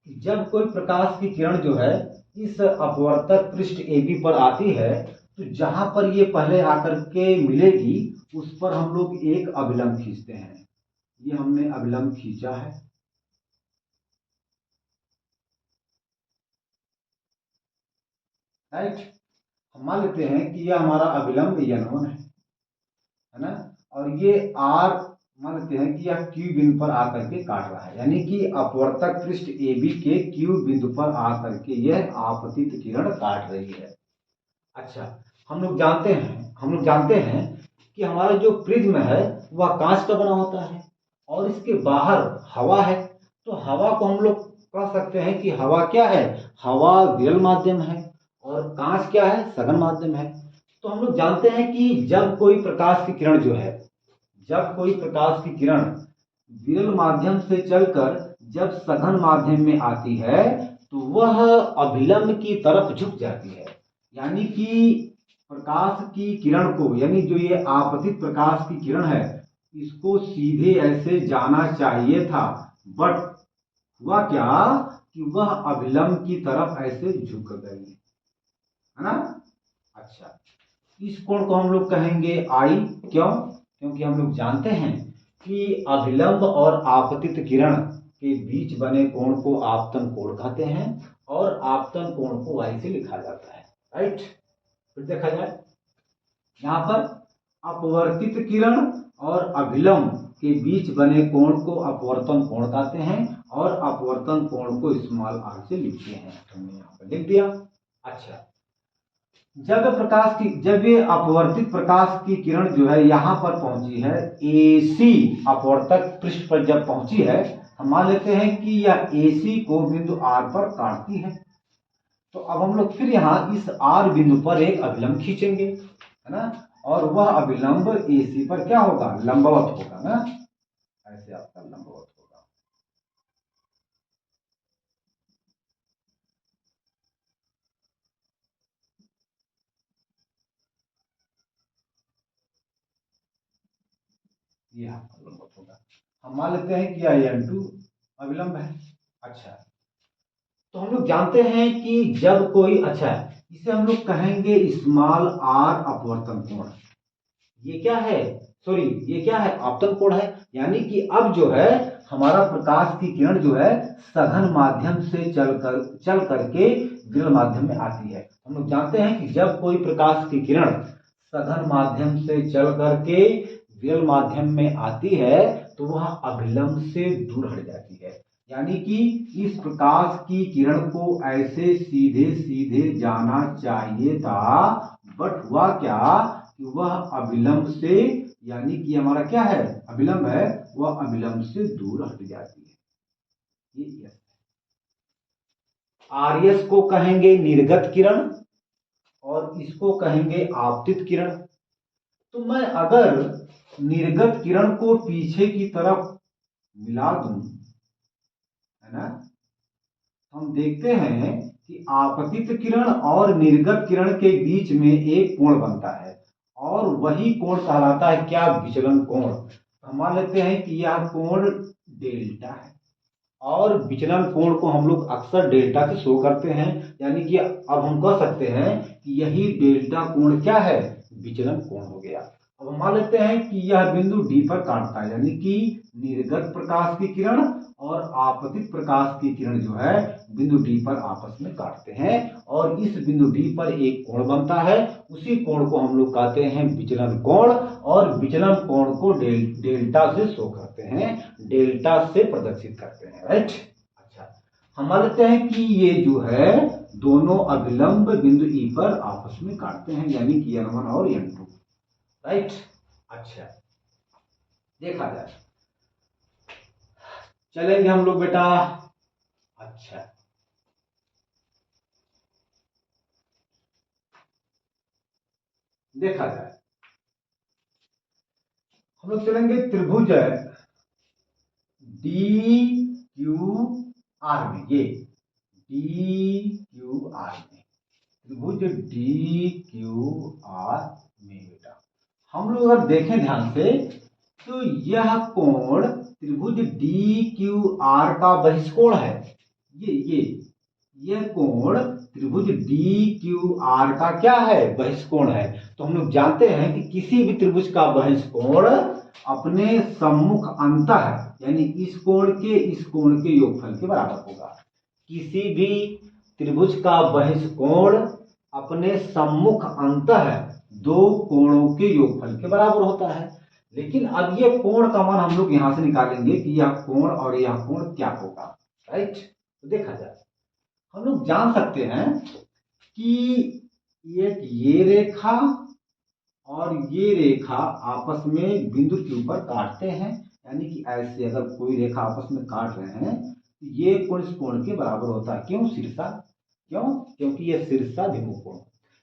कि जब कोई प्रकाश की किरण जो है इस अपवर्तक पृष्ठ ए बी पर आती है तो जहां पर ये पहले आकर के मिलेगी उस पर हम लोग एक अभिलंब खींचते हैं। ये हमने अभिलंब खींचा है, राइट। हम मान लेते हैं कि यह हमारा अभिलंब N1 है ना, और ये R मान लेते हैं कि यह Q बिंदु पर आकर के काट रहा है, यानी कि अपवर्तक पृष्ठ AB के Q बिंदु पर आकर के यह आपतित किरण काट रही है। अच्छा, हम लोग जानते हैं कि हमारा जो प्रिज्म है वह कांच का बना होता है और इसके बाहर हवा है। तो हवा को हम लोग कह सकते हैं कि हवा क्या है, हवा विरल माध्यम है और कांच क्या है, सघन माध्यम है। तो हम लोग जानते हैं कि जब कोई प्रकाश की किरण जो है, जब कोई प्रकाश की किरण विरल माध्यम से चलकर जब सघन माध्यम में आती है तो वह अभिलंब की तरफ झुक जाती है। यानी कि प्रकाश की किरण को, यानी जो ये आपतित प्रकाश की किरण है, इसको सीधे ऐसे जाना चाहिए था, बट हुआ क्या कि वह अभिलंब की तरफ ऐसे झुक गई, है ना। अच्छा, इस कोण को हम लोग कहेंगे आई। क्यों? क्योंकि हम लोग जानते हैं कि अभिलंब और आपतित किरण के बीच बने कोण को आपतन कोण कहते हैं और आपतन कोण को आई से लिखा जाता है, राइट। फिर देखा जाए, यहां पर अपवर्तित किरण और अभिलंब के बीच बने कोण को अपवर्तन कोण कहते हैं और अपवर्तन कोण को स्मॉल आर से लिखते हैं, हमने यहां पर लिख दिया। अच्छा, जब ये अपवर्तित प्रकाश की किरण जो है यहां पर पहुंची है, एसी अपवर्तक पृष्ठ पर जब पहुंची है, हम मान लेते हैं कि यह एसी को बिंदु आर पर काटती है। तो अब हम लोग फिर यहाँ इस आर बिंदु पर एक अभिलंब खींचेंगे, है ना, और वह अभिलंब एसी पर क्या होगा, लंबवत होगा ना, ऐसे आपका लंबवत होगा। ये आपका लंबवत होगा। हम मान लेते हैं कि यह N2 अभिलंब है। अच्छा, तो हम लोग जानते हैं कि जब कोई, अच्छा इसे हम लोग कहेंगे स्मॉल आर अपवर्तन कोण। ये क्या है, सॉरी ये क्या है, आपतन कोण है। यानी कि अब जो है हमारा प्रकाश की किरण जो है सघन माध्यम से चल करके विरल माध्यम में आती है। हम लोग जानते हैं कि जब कोई प्रकाश की किरण सघन माध्यम से चल करके विरल माध्यम में आती है तो वह अभिलंब से दूर हट जाती है। यानी कि इस प्रकाश की किरण को ऐसे सीधे सीधे जाना चाहिए था, बट हुआ क्या कि वह अभिलंब से, यानी कि हमारा क्या है, अभिलंब है, वह अभिलंब से दूर हट जाती है। ये आरएस को कहेंगे निर्गत किरण और इसको कहेंगे आपतित किरण। तो मैं अगर निर्गत किरण को पीछे की तरफ मिला दूं, है ना, हम देखते हैं कि आपतित किरण और निर्गत किरण के बीच में एक कोण बनता है और वही कोण कहलाता है क्या, विचलन कोण। हम मान लेते हैं कि यह कोण डेल्टा है और विचलन कोण को हम लोग अक्सर डेल्टा से शो करते हैं। यानी कि अब हम कह सकते हैं कि यही डेल्टा कोण क्या है, विचलन कोण हो गया। अब हम मान लेते हैं कि यह बिंदु डी पर काटता है, यानी कि निर्गत प्रकाश की किरण और आपतित प्रकाश की किरण जो है बिंदु डी पर आपस में काटते हैं और इस बिंदु डी पर एक कोण बनता है। उसी कोण को हम लोग कहते हैं विचलन कोण और विचलन कोण को डेल्टा से शो करते हैं, डेल्टा से प्रदर्शित करते हैं, राइट। अच्छा, हम मान लेते हैं कि ये जो है दोनों अभिलंब बिंदु ई पर आपस में काटते हैं, यानी कि N1 और N2, राइट। अच्छा, देखा जाए, चलेंगे हम लोग बेटा। अच्छा, देखा जाए, हम लोग चलेंगे त्रिभुज डी क्यू आर में, ये डी क्यू आर में, त्रिभुज डी क्यू आर में बेटा हम लोग अगर देखें ध्यान से तो यह कोण त्रिभुज डी क्यू आर का बहिष्कोण है। ये कोण त्रिभुज डी क्यू आर का क्या है, बहिष्कोण है। तो हम लोग जानते हैं कि किसी भी त्रिभुज का बहिष्कोण अपने सम्मुख अंतः, यानी इस कोण के योगफल के बराबर होगा। किसी भी त्रिभुज का बहिष्कोण अपने सम्मुख अंतः दो कोणों के योगफल के बराबर होता है। लेकिन अब ये कोण का मान हम लोग यहां से निकालेंगे कि यह कोण और यह कोण क्या होगा, राइट। तो देखा जाए, हम लोग जान सकते हैं कि एक ये रेखा और ये रेखा आपस में बिंदु Q पर काटते हैं। यानी कि ऐसे अगर कोई रेखा आपस में काट रहे हैं तो ये कोण इस कोण के बराबर होता है। क्यों, शीर्षा, क्यों, क्योंकि यह शीर्षाभिमुख कोण।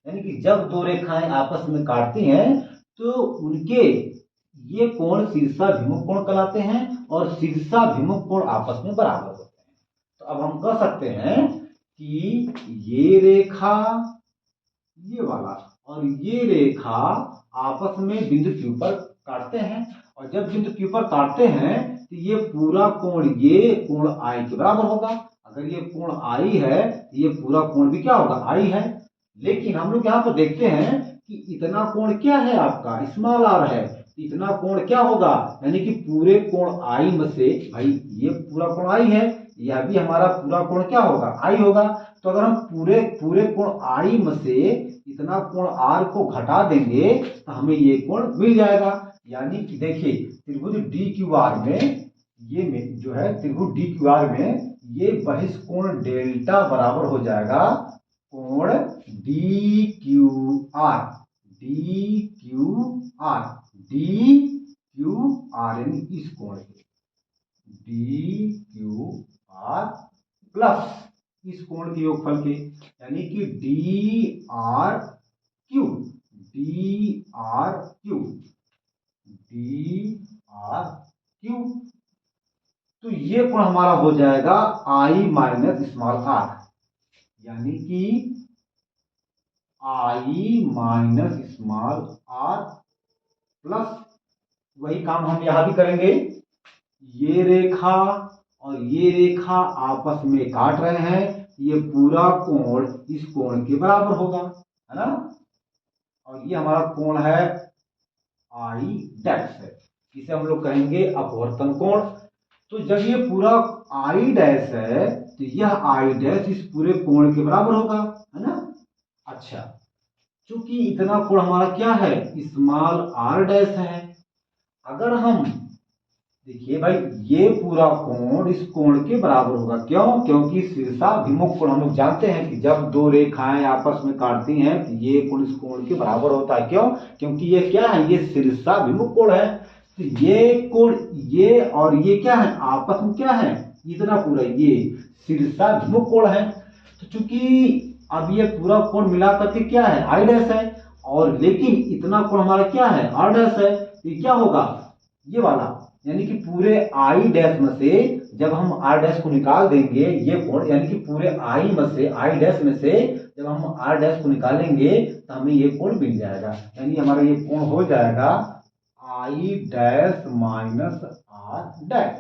यानी कि जब दो रेखाएं आपस में काटती हैं तो उनके ये कोण शीर्षाभिमुख कोण कहलाते हैं और शीर्षाभिमुख कोण आपस में बराबर होते हैं। तो अब हम कह सकते हैं कि ये रेखा, ये वाला और ये रेखा आपस में बिंदु Q पर काटते हैं और जब बिंदु Q पर काटते हैं तो ये पूरा कोण, ये कोण I के बराबर होगा। अगर ये कोण I है तो ये पूरा कोण भी क्या होगा, I है। लेकिन हम लोग यहाँ पर देखते हैं कि इतना कोण क्या है आपका, स्मॉल r है, तो इतना कोण क्या होगा, यानी कि पूरे कोण I में से, भाई ये पूरा कोण I है, यह भी हमारा पूरा कोण क्या होगा, I होगा। तो अगर हम पूरे पूरे कोण I में से इतना कोण R को घटा देंगे तो हमें ये कोण मिल जाएगा। यानी कि देखिए त्रिभुज DQR में ये में जो है त्रिभुज DQR में ये बहिष्कोण डेल्टा बराबर हो जाएगा कोण DQR, यानी इस कोण के DQR प्लस इस कोण के योगफल के, यानी कि DRQ, तो ये कोण हमारा हो जाएगा I माइनस स्मॉल r, यानी कि I minus small r plus वही काम हम यहां भी करेंगे। ये रेखा और ये रेखा आपस में काट रहे हैं, ये पूरा कोण इस कोण के बराबर होगा, है ना। और ये हमारा कोण है I डैश है, इसे हम लोग कहेंगे अपवर्तन कोण। तो जब ये पूरा I डैश है तो यह I डैश इस पूरे कोण के बराबर होगा, है ना। अच्छा, चूंकि इतना कोण हमारा क्या है, स्मॉल r डैश है। अगर हम देखिए भाई ये पूरा कोण इस कोण के बराबर होगा, क्यों, क्योंकि शीर्षाभिमुख कोण हम लोग जानते हैं कि जब दो रेखाएं आपस में काटती हैं तो ये कोण इस कोण के बराबर होता है। क्यों, क्योंकि ये क्या है, ये शीर्षाभिमुख कोण है। तो ये कोण ये और ये क्या है, आपस में क्या है, इतना पूरा ये शीर्षाभिमुख कोण है। तो चूंकि अब ये पूरा कोण मिला करके क्या है, I डैश है, और लेकिन इतना कोण हमारा क्या है, R डैश है। तो ये क्या होगा, ये वाला, यानी कि पूरे I डैश में से जब हम R डैश को निकाल देंगे ये कोण, यानी कि पूरे I में से I डैश में से जब हम R डैश को निकालेंगे तो हमें ये कोण मिल जाएगा। यानी हमारा ये कोण हो जाएगा I dash minus R dash,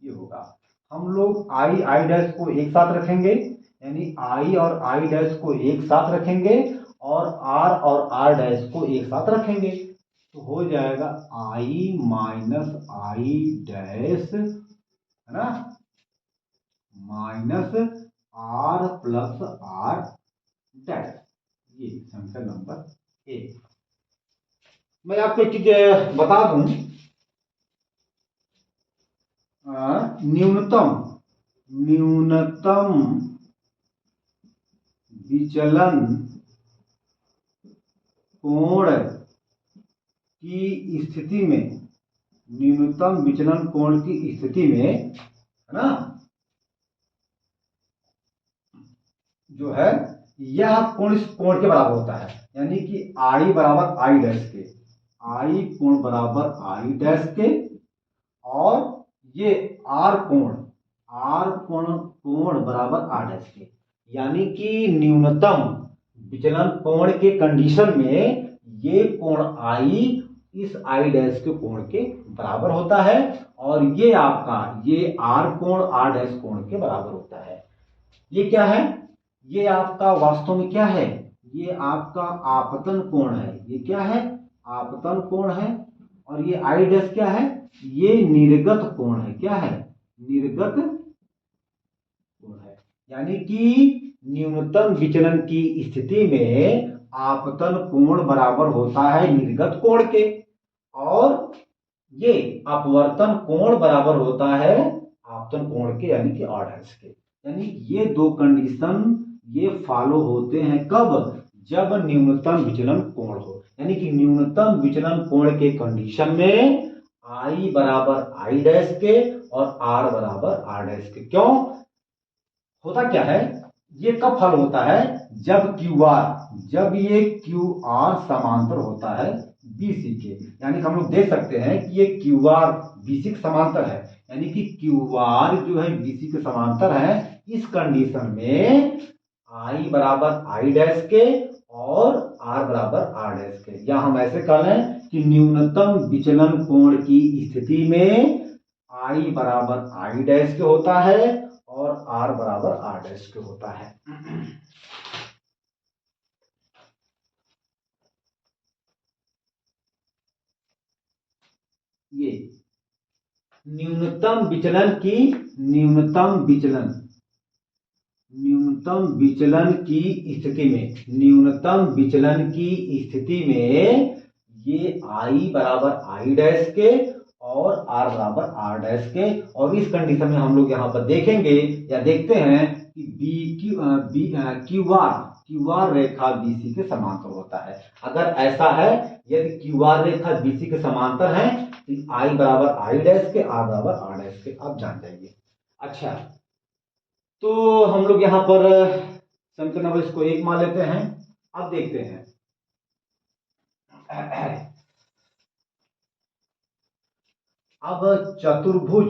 ये होगा। हम लोग I डैश को एक साथ रखेंगे, यानी I और I डैश को एक साथ रखेंगे और R डैश को एक साथ रखेंगे, तो हो जाएगा I माइनस I डैश, है ना, minus R plus R dash. ये समीकरण नंबर 1। मैं आपको एक चीज बता दूं, न्यूनतम विचलन कोण की स्थिति में, न्यूनतम विचलन कोण की स्थिति में, है ना, जो है यह कोण इस कोण के बराबर होता है, यानी कि I बराबर I डैश के, I कोण बराबर I डैश के, और ये R कोण बराबर R डैश के। यानी कि न्यूनतम विचलन कोण के कंडीशन में ये कोण I इस I डैश के कोण के बराबर होता है, और ये आपका ये R कोण R डैश कोण के बराबर होता है। ये क्या है, ये आपका वास्तव में क्या है, ये आपका आपतन कोण है। ये क्या है, आपतन कोण है। और ये I डैश क्या है, ये निर्गत कोण है। क्या है, निर्गत कोण है। यानी कि न्यूनतम विचलन की स्थिति में आपतन कोण बराबर होता है निर्गत कोण के, और ये अपवर्तन कोण बराबर होता है आपतन कोण के, यानी कि R डैश के। यानी ये दो कंडीशन ये फॉलो होते हैं कब, जब न्यूनतम विचलन कोण हो। यानी कि न्यूनतम विचलन कोण के कंडीशन में I बराबर I डैश के और R बराबर R डैश के। क्यों होता क्या है, ये कब फल होता है, जब जब ये QR समांतर होता है BC के। यानी कि हम लोग देख सकते हैं कि ये QR BC के समांतर है, यानी कि QR जो है BC के समांतर है। इस कंडीशन में I बराबर I डैश के और R बराबर R डैश के, या हम ऐसे कह लें कि न्यूनतम विचलन कोण की स्थिति में I बराबर I डैश के होता है और R बराबर R डैश के होता है। ये न्यूनतम विचलन की स्थिति में ये I बराबर I डैश के और R बराबर R डैश के, और इस कंडीशन में हम लोग यहाँ पर देखेंगे या देखते हैं कि क्यू आर रेखा BC के समांतर होता है। अगर ऐसा है, यदि क्यू आर रेखा BC के समांतर है तो I बराबर I डैश के, R बराबर R डैश के, आप जान जाइए। अच्छा, तो हम लोग यहाँ पर समीकरण नंबर इसको 1 मान लेते हैं। अब देखते हैं अब चतुर्भुज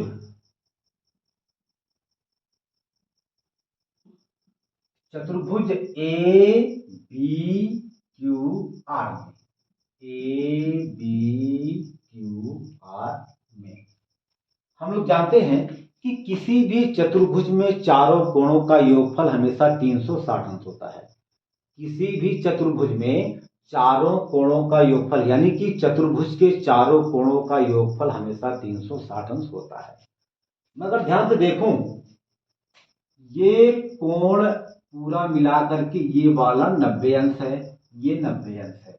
ABQR में हम लोग जानते हैं कि किसी भी चतुर्भुज में चारों कोणों का योगफल हमेशा 360 अंश होता है। किसी भी चतुर्भुज में चारों कोणों का योगफल, यानी कि चतुर्भुज के चारों कोणों का योगफल हमेशा 360 अंश होता है। मैं अगर ध्यान से देखूं, ये कोण पूरा मिलाकर के ये वाला 90 अंश है, ये 90 अंश है।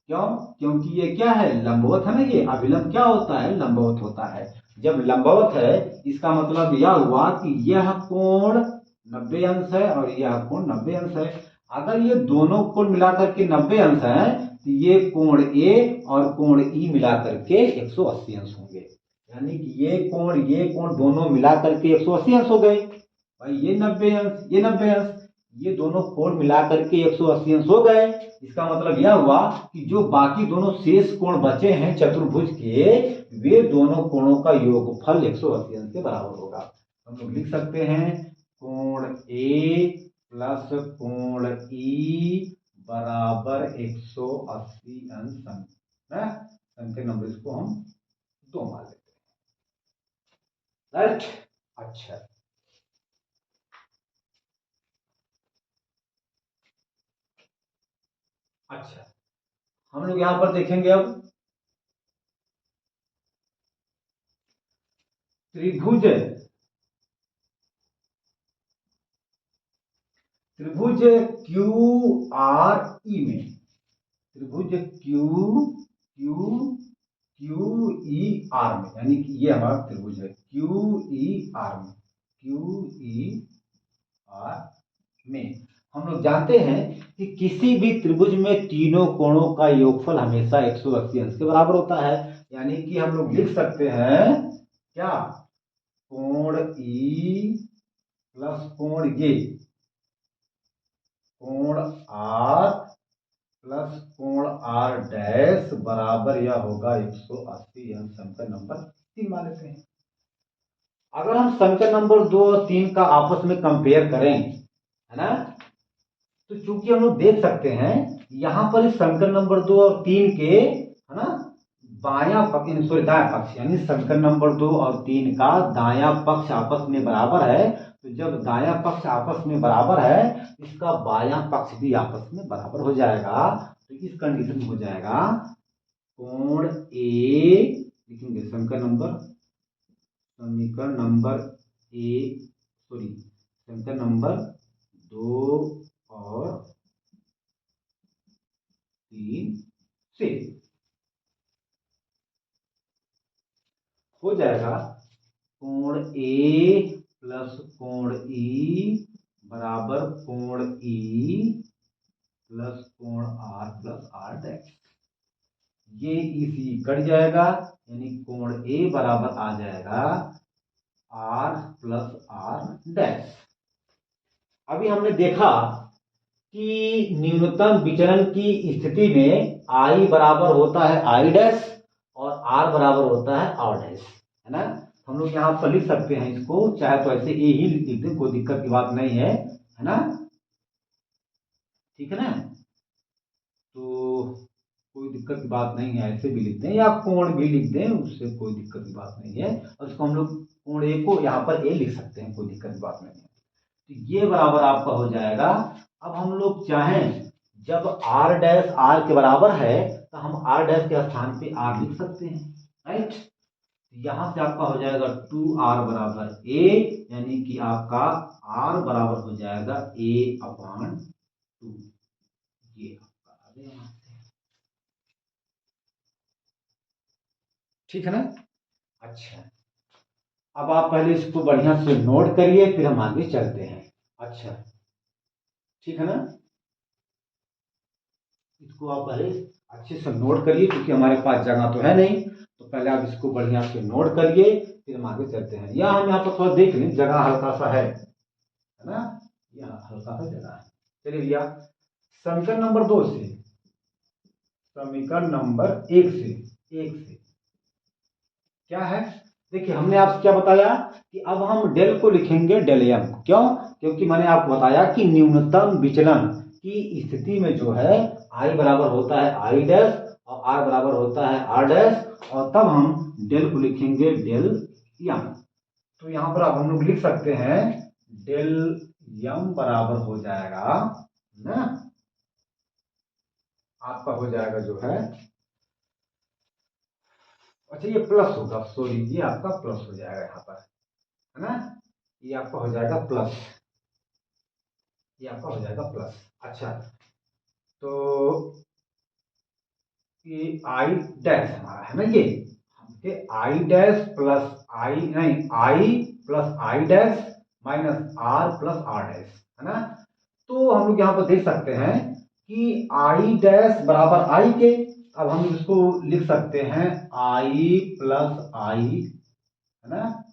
क्यों? क्योंकि ये क्या है, लंबवत है ना। ये अभिलंब क्या होता है, लंबवत होता है। जब लंबवत है इसका मतलब यह हुआ कि यह कोण 90 अंश है और यह कोण 90 अंश है। अगर ये दोनों कोण मिलाकर के 90 अंश है तो ये कोण ए और कोण ई मिलाकर के 180 अंश होंगे। यानी कि ये कोण दोनों मिलाकर के 180 अंश हो गए। भाई ये 90 अंश, ये 90 अंश, ये दोनों कोण मिलाकर के 180 अंश हो गए। इसका मतलब यह हुआ कि जो बाकी दोनों शेष कोण बचे हैं चतुर्भुज के, वे दोनों कोणों का योगफल 180 अंश के बराबर होगा। हम लोग लिख सकते हैं कोण ए प्लस कोण ई बराबर 180 अंश। समीकरण नंबर इसको हम 2 मान लेते हैं। राइट। अच्छा, हम लोग यहां पर देखेंगे अब त्रिभुज क्यू आर ई में, त्रिभुज क्यू ई आर में, यानी कि ये हमारा त्रिभुज है क्यू ई आर में हम लोग जानते हैं कि किसी भी त्रिभुज में तीनों कोणों का योगफल हमेशा 180 अंश के बराबर होता है। यानी कि हम लोग लिख सकते हैं क्या, कोण ई प्लस कोण ये, कोण आर प्लस कोण आर डैश बराबर यह होगा 180 अंश। समीकरण नंबर 3 मान लेते हैं। अगर हम समीकरण नंबर 2 और 3 का आपस में कंपेयर करें, है ना, तो चूंकि हम लोग देख सकते हैं यहां पर इस समीकरण नंबर 2 और 3 के, है ना, दाया पक्ष, यानी समीकरण नंबर 2 और 3 का दाया पक्ष आपस में बराबर है। तो जब दाया पक्ष आपस में बराबर है, इसका बायां पक्ष भी आपस में बराबर हो जाएगा। तो इस कंडीशन में हो जाएगा कोण ए, लिखेंगे समीकरण नंबर 2 और 3 से हो जाएगा कोण ए प्लस कोण ई बराबर कोण ई प्लस कोण आर प्लस आर डैश। ये इसी कट जाएगा, यानी कोण ए बराबर आ जाएगा आर प्लस आर डैश। अभी हमने देखा कि न्यूनतम विचलन की स्थिति में आई बराबर होता है आई डैश और आर बराबर होता है आर डैश, है ना। हम लोग यहाँ पर लिख सकते हैं इसको, चाहे तो ऐसे ए ही लिख दें, कोई दिक्कत की बात नहीं है ना, ठीक है ना। तो कोई दिक्कत की बात नहीं है, ऐसे भी लिख दें या कोण भी लिख दें, उससे कोई दिक्कत की बात नहीं है। और इसको हम लोग कोण ए को यहाँ पर ए लिख सकते हैं, कोई दिक्कत की बात नहीं है। तो ये बराबर आपका हो जाएगा। अब हम लोग चाहें जब आर डैश आर के बराबर है तो हम आर डैश के स्थान पे आर लिख सकते हैं, राइट। यहां से आपका हो जाएगा 2r बराबर ए, यानी कि आपका r बराबर हो जाएगा a/2। ये आपका आ गया यहां से, ठीक है ना। अच्छा, अब आप पहले इसको बढ़िया से नोट करिए, फिर हम आगे चलते हैं। अच्छा, ठीक है ना। इसको आप पहले अच्छे से नोट करिए, क्योंकि हमारे पास जगह तो है नहीं, तो पहले आप इसको बढ़िया से नोट करिए, फिर हम आगे चलते हैं। या हम यहाँ पर थोड़ा देख लें, जगह हल्का सा है ना, यहाँ हल्का सा जगह है। चलिए भैया, समीकरण नंबर 2 से, समीकरण नंबर 1 से क्या है, देखिए हमने आपसे क्या बताया कि अब हम डेल को लिखेंगे डेल एम। क्यों? क्योंकि मैंने आपको बताया कि न्यूनतम विचलन की स्थिति में जो है आई बराबर होता है आई डैश और आर बराबर होता है आर डैश, और तब हम डेल को लिखेंगे डेल एम। तो यहां पर अब हम लोग लिख सकते हैं डेल एम बराबर हो जाएगा ना, आपका हो जाएगा जो है, अच्छा ये प्लस होगा, सॉरी ये आपका प्लस हो जाएगा यहाँ पर, है ना, ये आपका हो जाएगा प्लस, ये आपका हो जाएगा प्लस। अच्छा, तो ये आई डैश हमारा है ना, ये आई डैश प्लस आई नहीं I plus I dash minus R plus R dash, है ना। तो हम लोग यहाँ पर देख सकते हैं कि आई डैश बराबर आई के, अब हम इसको लिख सकते हैं आई प्लस आई, है ना,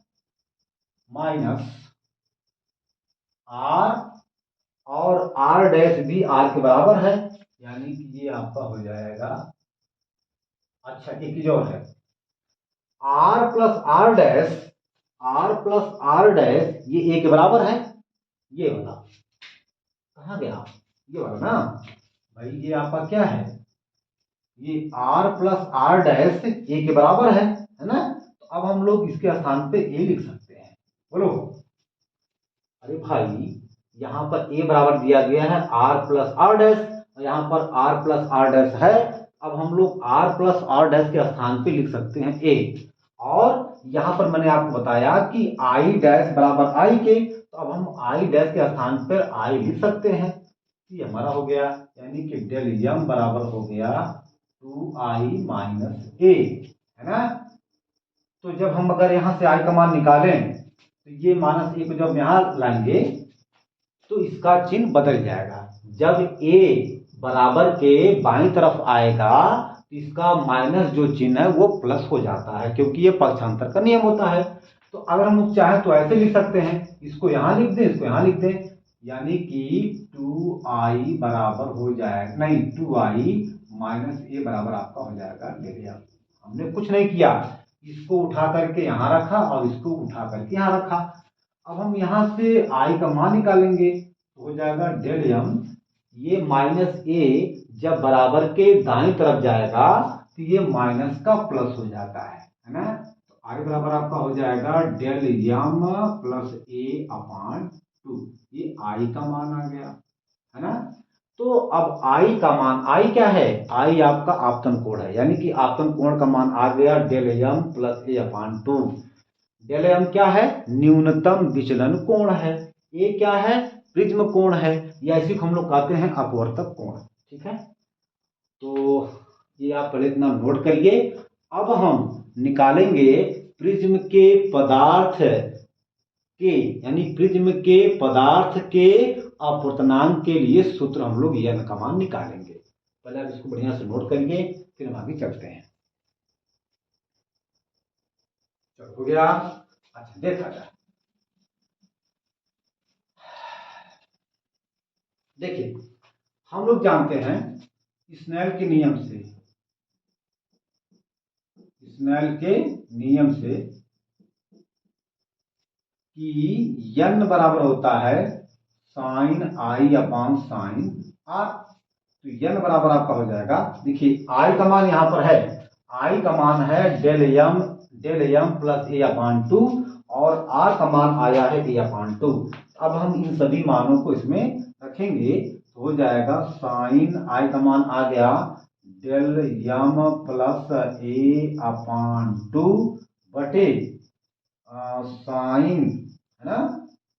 माइनस आर, और आर डैश भी आर के बराबर है, यानी कि ये आपका हो जाएगा, अच्छा एक चीज और है, R plus R dash, R plus R dash ये ए के बराबर है, ये वाला कहाँ गया, ये वाला ना भाई, ये आपका क्या है, ये आर प्लस आर डैश ए के बराबर है ना। तो अब हम लोग इसके स्थान पे ए लिख सकते हैं, बोलो। अरे भाई, यहाँ पर ए बराबर दिया गया है आर प्लस आर डैश, और यहाँ पर आर प्लस आर डैश है। अब हम लोग आर प्लस आर डैश के स्थान पे लिख सकते हैं ए, और यहाँ पर मैंने आपको बताया कि आई डैश बराबर आई के, तो अब हम आई डैश के स्थान पर आई लिख सकते हैं। ये हमारा हो गया, यानी कि डेल एम बराबर हो गया 2i माइनस ए, है ना। तो जब हम अगर यहाँ से आई का मान निकालें तो ये माइनस ए को जब यहाँ लाएंगे तो इसका चिन्ह बदल जाएगा। जब ए बराबर के बाईं तरफ आएगा तो इसका माइनस जो चिन्ह है वो प्लस हो जाता है, क्योंकि ये पक्षांतर का नियम होता है। तो अगर हम लोग चाहें तो ऐसे लिख सकते हैं, इसको यहाँ लिख दें, इसको यहाँ लिख दें, यानी कि 2i बराबर हो जाएगा, नहीं 2i माइनस ए बराबर आपका हो जाएगा डेल एम। हमने कुछ नहीं किया, इसको उठा करके यहाँ रखा और इसको उठा करके यहाँ रखा। अब हम यहाँ से i का मान निकालेंगे तो हो जाएगा डेल एम, ये माइनस ए जब बराबर के दाईं तरफ जाएगा तो ये माइनस का प्लस हो जाता है ना। तो आई बराबर आपका हो जाएगा डेल एम प्लस ए अपान 2, ये आई का मान आ गया, है ना। तो अब आई का मान, आई क्या है, आई आपका आपतन कोण है, यानी कि आपतन कोण का मान आ गया डेल एम प्लस ए अपान 2। डेल एम क्या है, न्यूनतम विचलन कोण है, ए क्या है, प्रिज्म कोण है, या इसी को हम लोग कहते हैं अपवर्तक कोण, ठीक है। तो ये आप पहले इतना नोट करिए। अब हम निकालेंगे प्रिज्म के पदार्थ के, यानी प्रिज्म के पदार्थ के अपवर्तनांक के लिए सूत्र हम लोग एन का मान निकालेंगे। पहले आप इसको बढ़िया से नोट करिए, फिर हम आगे चलते हैं। चलो हो गया, अच्छा देखा जाए, देखिए हम लोग जानते हैं स्नेल के नियम से, स्नेल के नियम से कि n बराबर होता है sine I upon sine R. तो n बराबर आपका हो जाएगा, देखिए i का मान यहाँ पर है, i का मान है del m plus a upon 2 और r का मान आया है a अपान 2। अब हम इन सभी मानों को इसमें रखेंगे तो हो जाएगा साइन i का मान आ गया del m plus a upon 2 बटे साइन, है ना,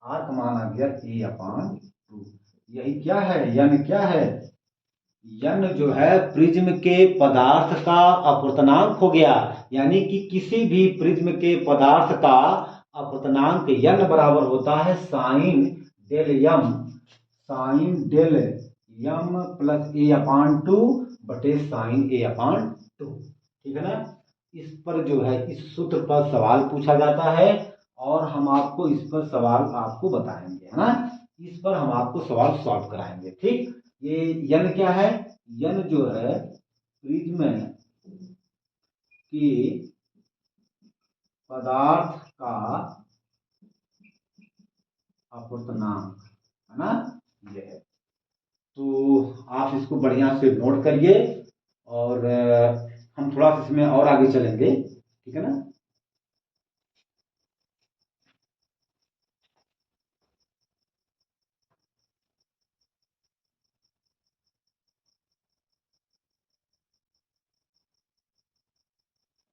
r का मान आ गया a अपान 2। यही क्या है, n क्या है, n जो है प्रिज्म के पदार्थ का अपवर्तनांक हो गया, यानी कि किसी भी प्रिज्म के पदार्थ का अपवर्तनांक n बराबर होता है sine del m plus a upon 2 बटे साइन a अपान 2। ठीक है ना। इस पर जो है इस सूत्र पर सवाल पूछा जाता है और हम आपको इस पर सवाल आपको बताएंगे, है ना, इस पर हम आपको सवाल सॉल्व कराएंगे। ठीक, ये n क्या है, n जो है प्रिज्म के पदार्थ का अपवर्तनांक, है ना, ये है। तो आप इसको बढ़िया से नोट करिए और हम थोड़ा सा इसमें और आगे चलेंगे, ठीक है ना।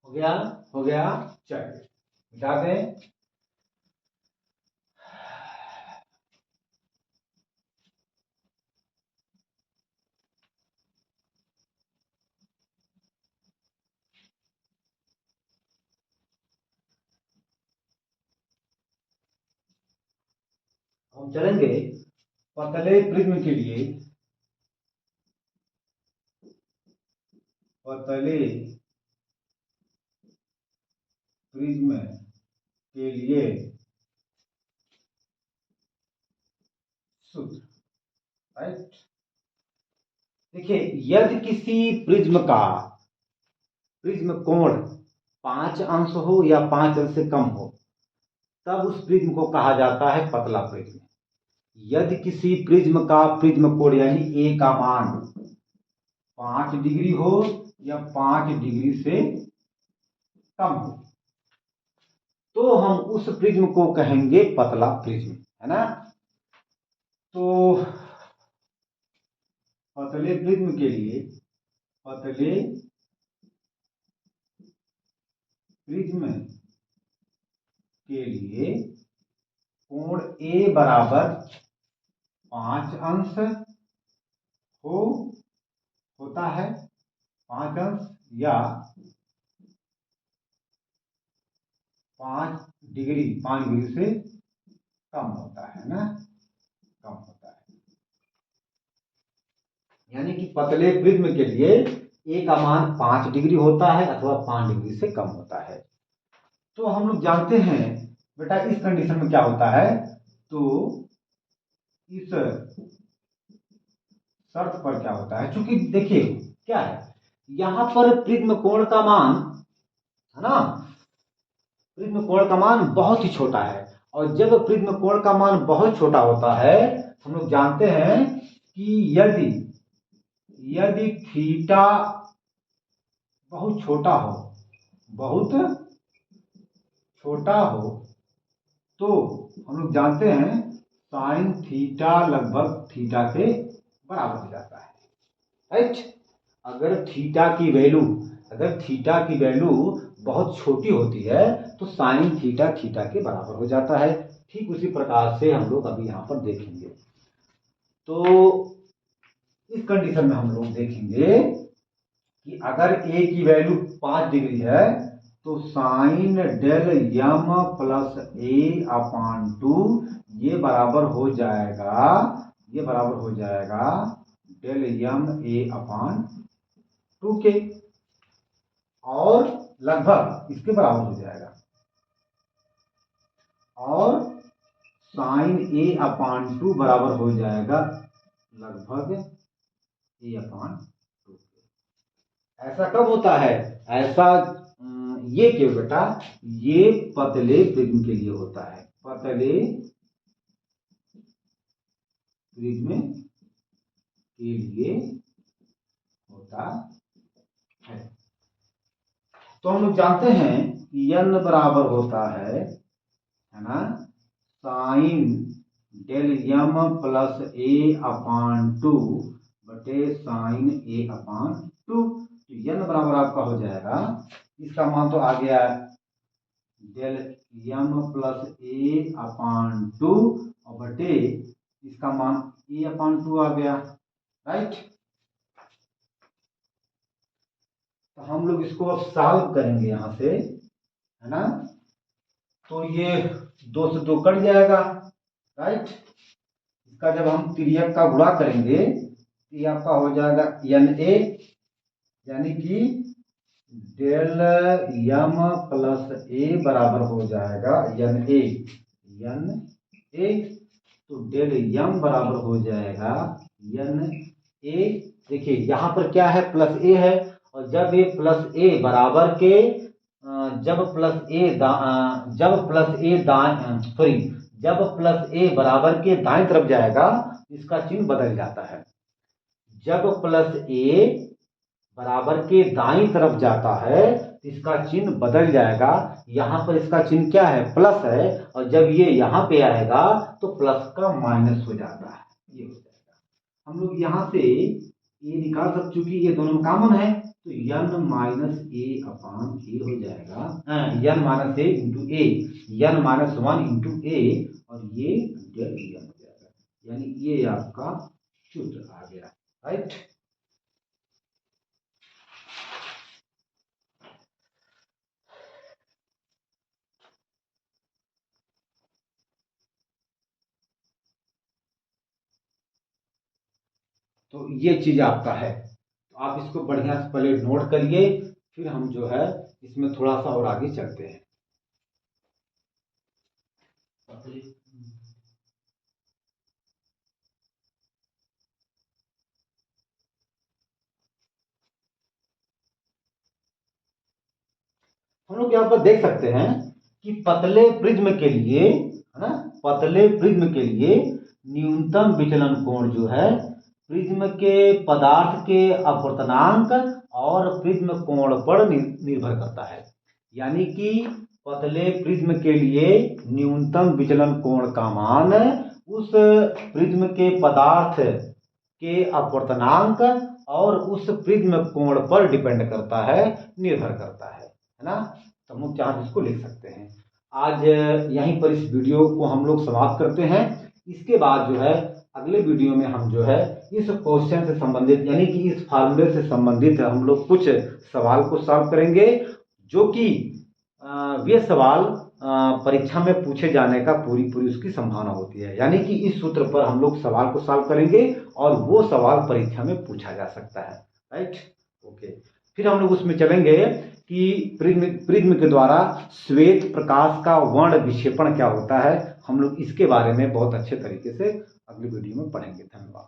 हो गया, हो गया, चलिए मिटा दें। हम चलेंगे पतले प्रिज्म के लिए, पतले प्रिज्म के लिए सूत्र, राइट। देखिए यदि किसी प्रिज्म कोण 5 अंश हो या 5 अंश से कम हो तब उस प्रिज्म को कहा जाता है पतला प्रिज्म। यदि किसी प्रिज्म कोण यानी ए का मान 5 डिग्री हो या 5 डिग्री से कम हो तो हम उस प्रिज्म को कहेंगे पतला प्रिज्म, है ना। तो पतले प्रिज्म के लिए, पतले प्रिज्म के लिए कोण ए बराबर 5 अंश होता है, 5 अंश या 5 डिग्री से कम होता है ना, कम होता है। यानी कि पतले प्रिज्म के लिए ए का मान 5 डिग्री होता है अथवा 5 डिग्री से कम होता है। तो हम लोग जानते हैं बेटा इस कंडीशन में क्या होता है, तो इस शर्त पर क्या होता है, चूंकि देखिए क्या है यहां पर प्रिज्म कोण का मान, है ना, प्रिज्म कोण का मान बहुत ही छोटा है और जब प्रिज्म कोण का मान बहुत छोटा होता है हम लोग जानते हैं कि यदि थीटा बहुत छोटा हो तो हम लोग जानते हैं साइन थीटा लगभग थीटा के बराबर हो जाता है, राइट। अगर थीटा की वैल्यू बहुत छोटी होती है तो साइन थीटा के बराबर हो जाता है। ठीक उसी प्रकार से हम लोग अभी यहां पर देखेंगे। तो इस कंडीशन में हम लोग देखेंगे कि अगर ए की वैल्यू 5 डिग्री है तो साइन डेल यम प्लस ए अपान 2 ये बराबर हो जाएगा डेल यम ए अपान 2 के, और लगभग इसके बराबर हो जाएगा, और साइन ए अपान 2 बराबर हो जाएगा लगभग ए अपान 2। ऐसा कब होता है, ऐसा ये क्यों बेटा, ये पतले प्रिज्म के लिए होता है, पतले प्रिज्म के लिए होता है। तो हम लोग जानते हैं कि n बराबर होता है ना, sine del m plus a upon 2 बटे साइन a अपान 2। तो n बराबर आपका हो जाएगा, इसका मान तो आ गया del m plus a upon 2 और बटे इसका मान a अपान 2 आ गया, राइट। तो हम लोग इसको अब सॉल्व करेंगे यहां से, है ना। तो ये 2 से 2 कट जाएगा, राइट। इसका जब हम तिर्यक का गुणा करेंगे तो ये आपका हो जाएगा Na, यानी कि डेल m प्लस a बराबर हो जाएगा Na। तो डेल m बराबर हो जाएगा Na। देखिए यहाँ पर क्या है, प्लस a है, और जब ये प्लस a बराबर के जब प्लस a बराबर के दाएं तरफ जाएगा इसका चिन्ह बदल जाता है। जब प्लस a बराबर के दाईं तरफ जाता है इसका चिन्ह बदल जाएगा। यहाँ पर इसका चिन्ह क्या है, प्लस है, और जब ये यहाँ पे आएगा तो प्लस का माइनस हो जाता है, ये हो जाएगा। हम लोग यहाँ से ये निकाल सकते, चूंकि ये दोनों कॉमन है तो n माइनस ए अपान ए हो जाएगा, n माइनस ए इंटू ए, n माइनस 1 इंटू ए, और ये डेल n हो जाएगा, यानी ये आपका सूत्र आ गया, राइट। तो ये चीज आपका है, तो आप इसको बढ़िया से पहले नोट करिए, फिर हम जो है इसमें थोड़ा सा और आगे चलते हैं। हम लोग यहाँ पर देख सकते हैं कि पतले प्रिज्म के लिए, है ना, पतले प्रिज्म के लिए न्यूनतम विचलन कोण जो है प्रिज्म के पदार्थ के अपवर्तनांक और प्रिज्म कोण पर निर्भर करता है। यानी कि पतले प्रिज्म के लिए न्यूनतम विचलन कोण का मान उस प्रिज्म के पदार्थ के अपवर्तनांक और उस प्रिज्म कोण पर डिपेंड करता है, निर्भर करता है ना। तो हम लोग चाहे इसको लिख सकते हैं। आज यहीं पर इस वीडियो को हम लोग समाप्त करते हैं। इसके बाद जो है अगले वीडियो में हम जो है इस क्वेश्चन से संबंधित, यानी कि इस फार्मूले से संबंधित हम लोग कुछ सवाल को सॉल्व करेंगे, जो कि वे सवाल परीक्षा में पूछे जाने का पूरी उसकी संभावना होती है। यानी कि इस सूत्र पर हम लोग सवाल को सॉल्व करेंगे और वो सवाल परीक्षा में पूछा जा सकता है, राइट। ओके, फिर हम लोग उसमें चलेंगे कि प्रिज्म के द्वारा श्वेत प्रकाश का वर्ण विक्षेपण क्या होता है। हम लोग इसके बारे में बहुत अच्छे तरीके से अगली वीडियो में पढ़ेंगे। धन्यवाद।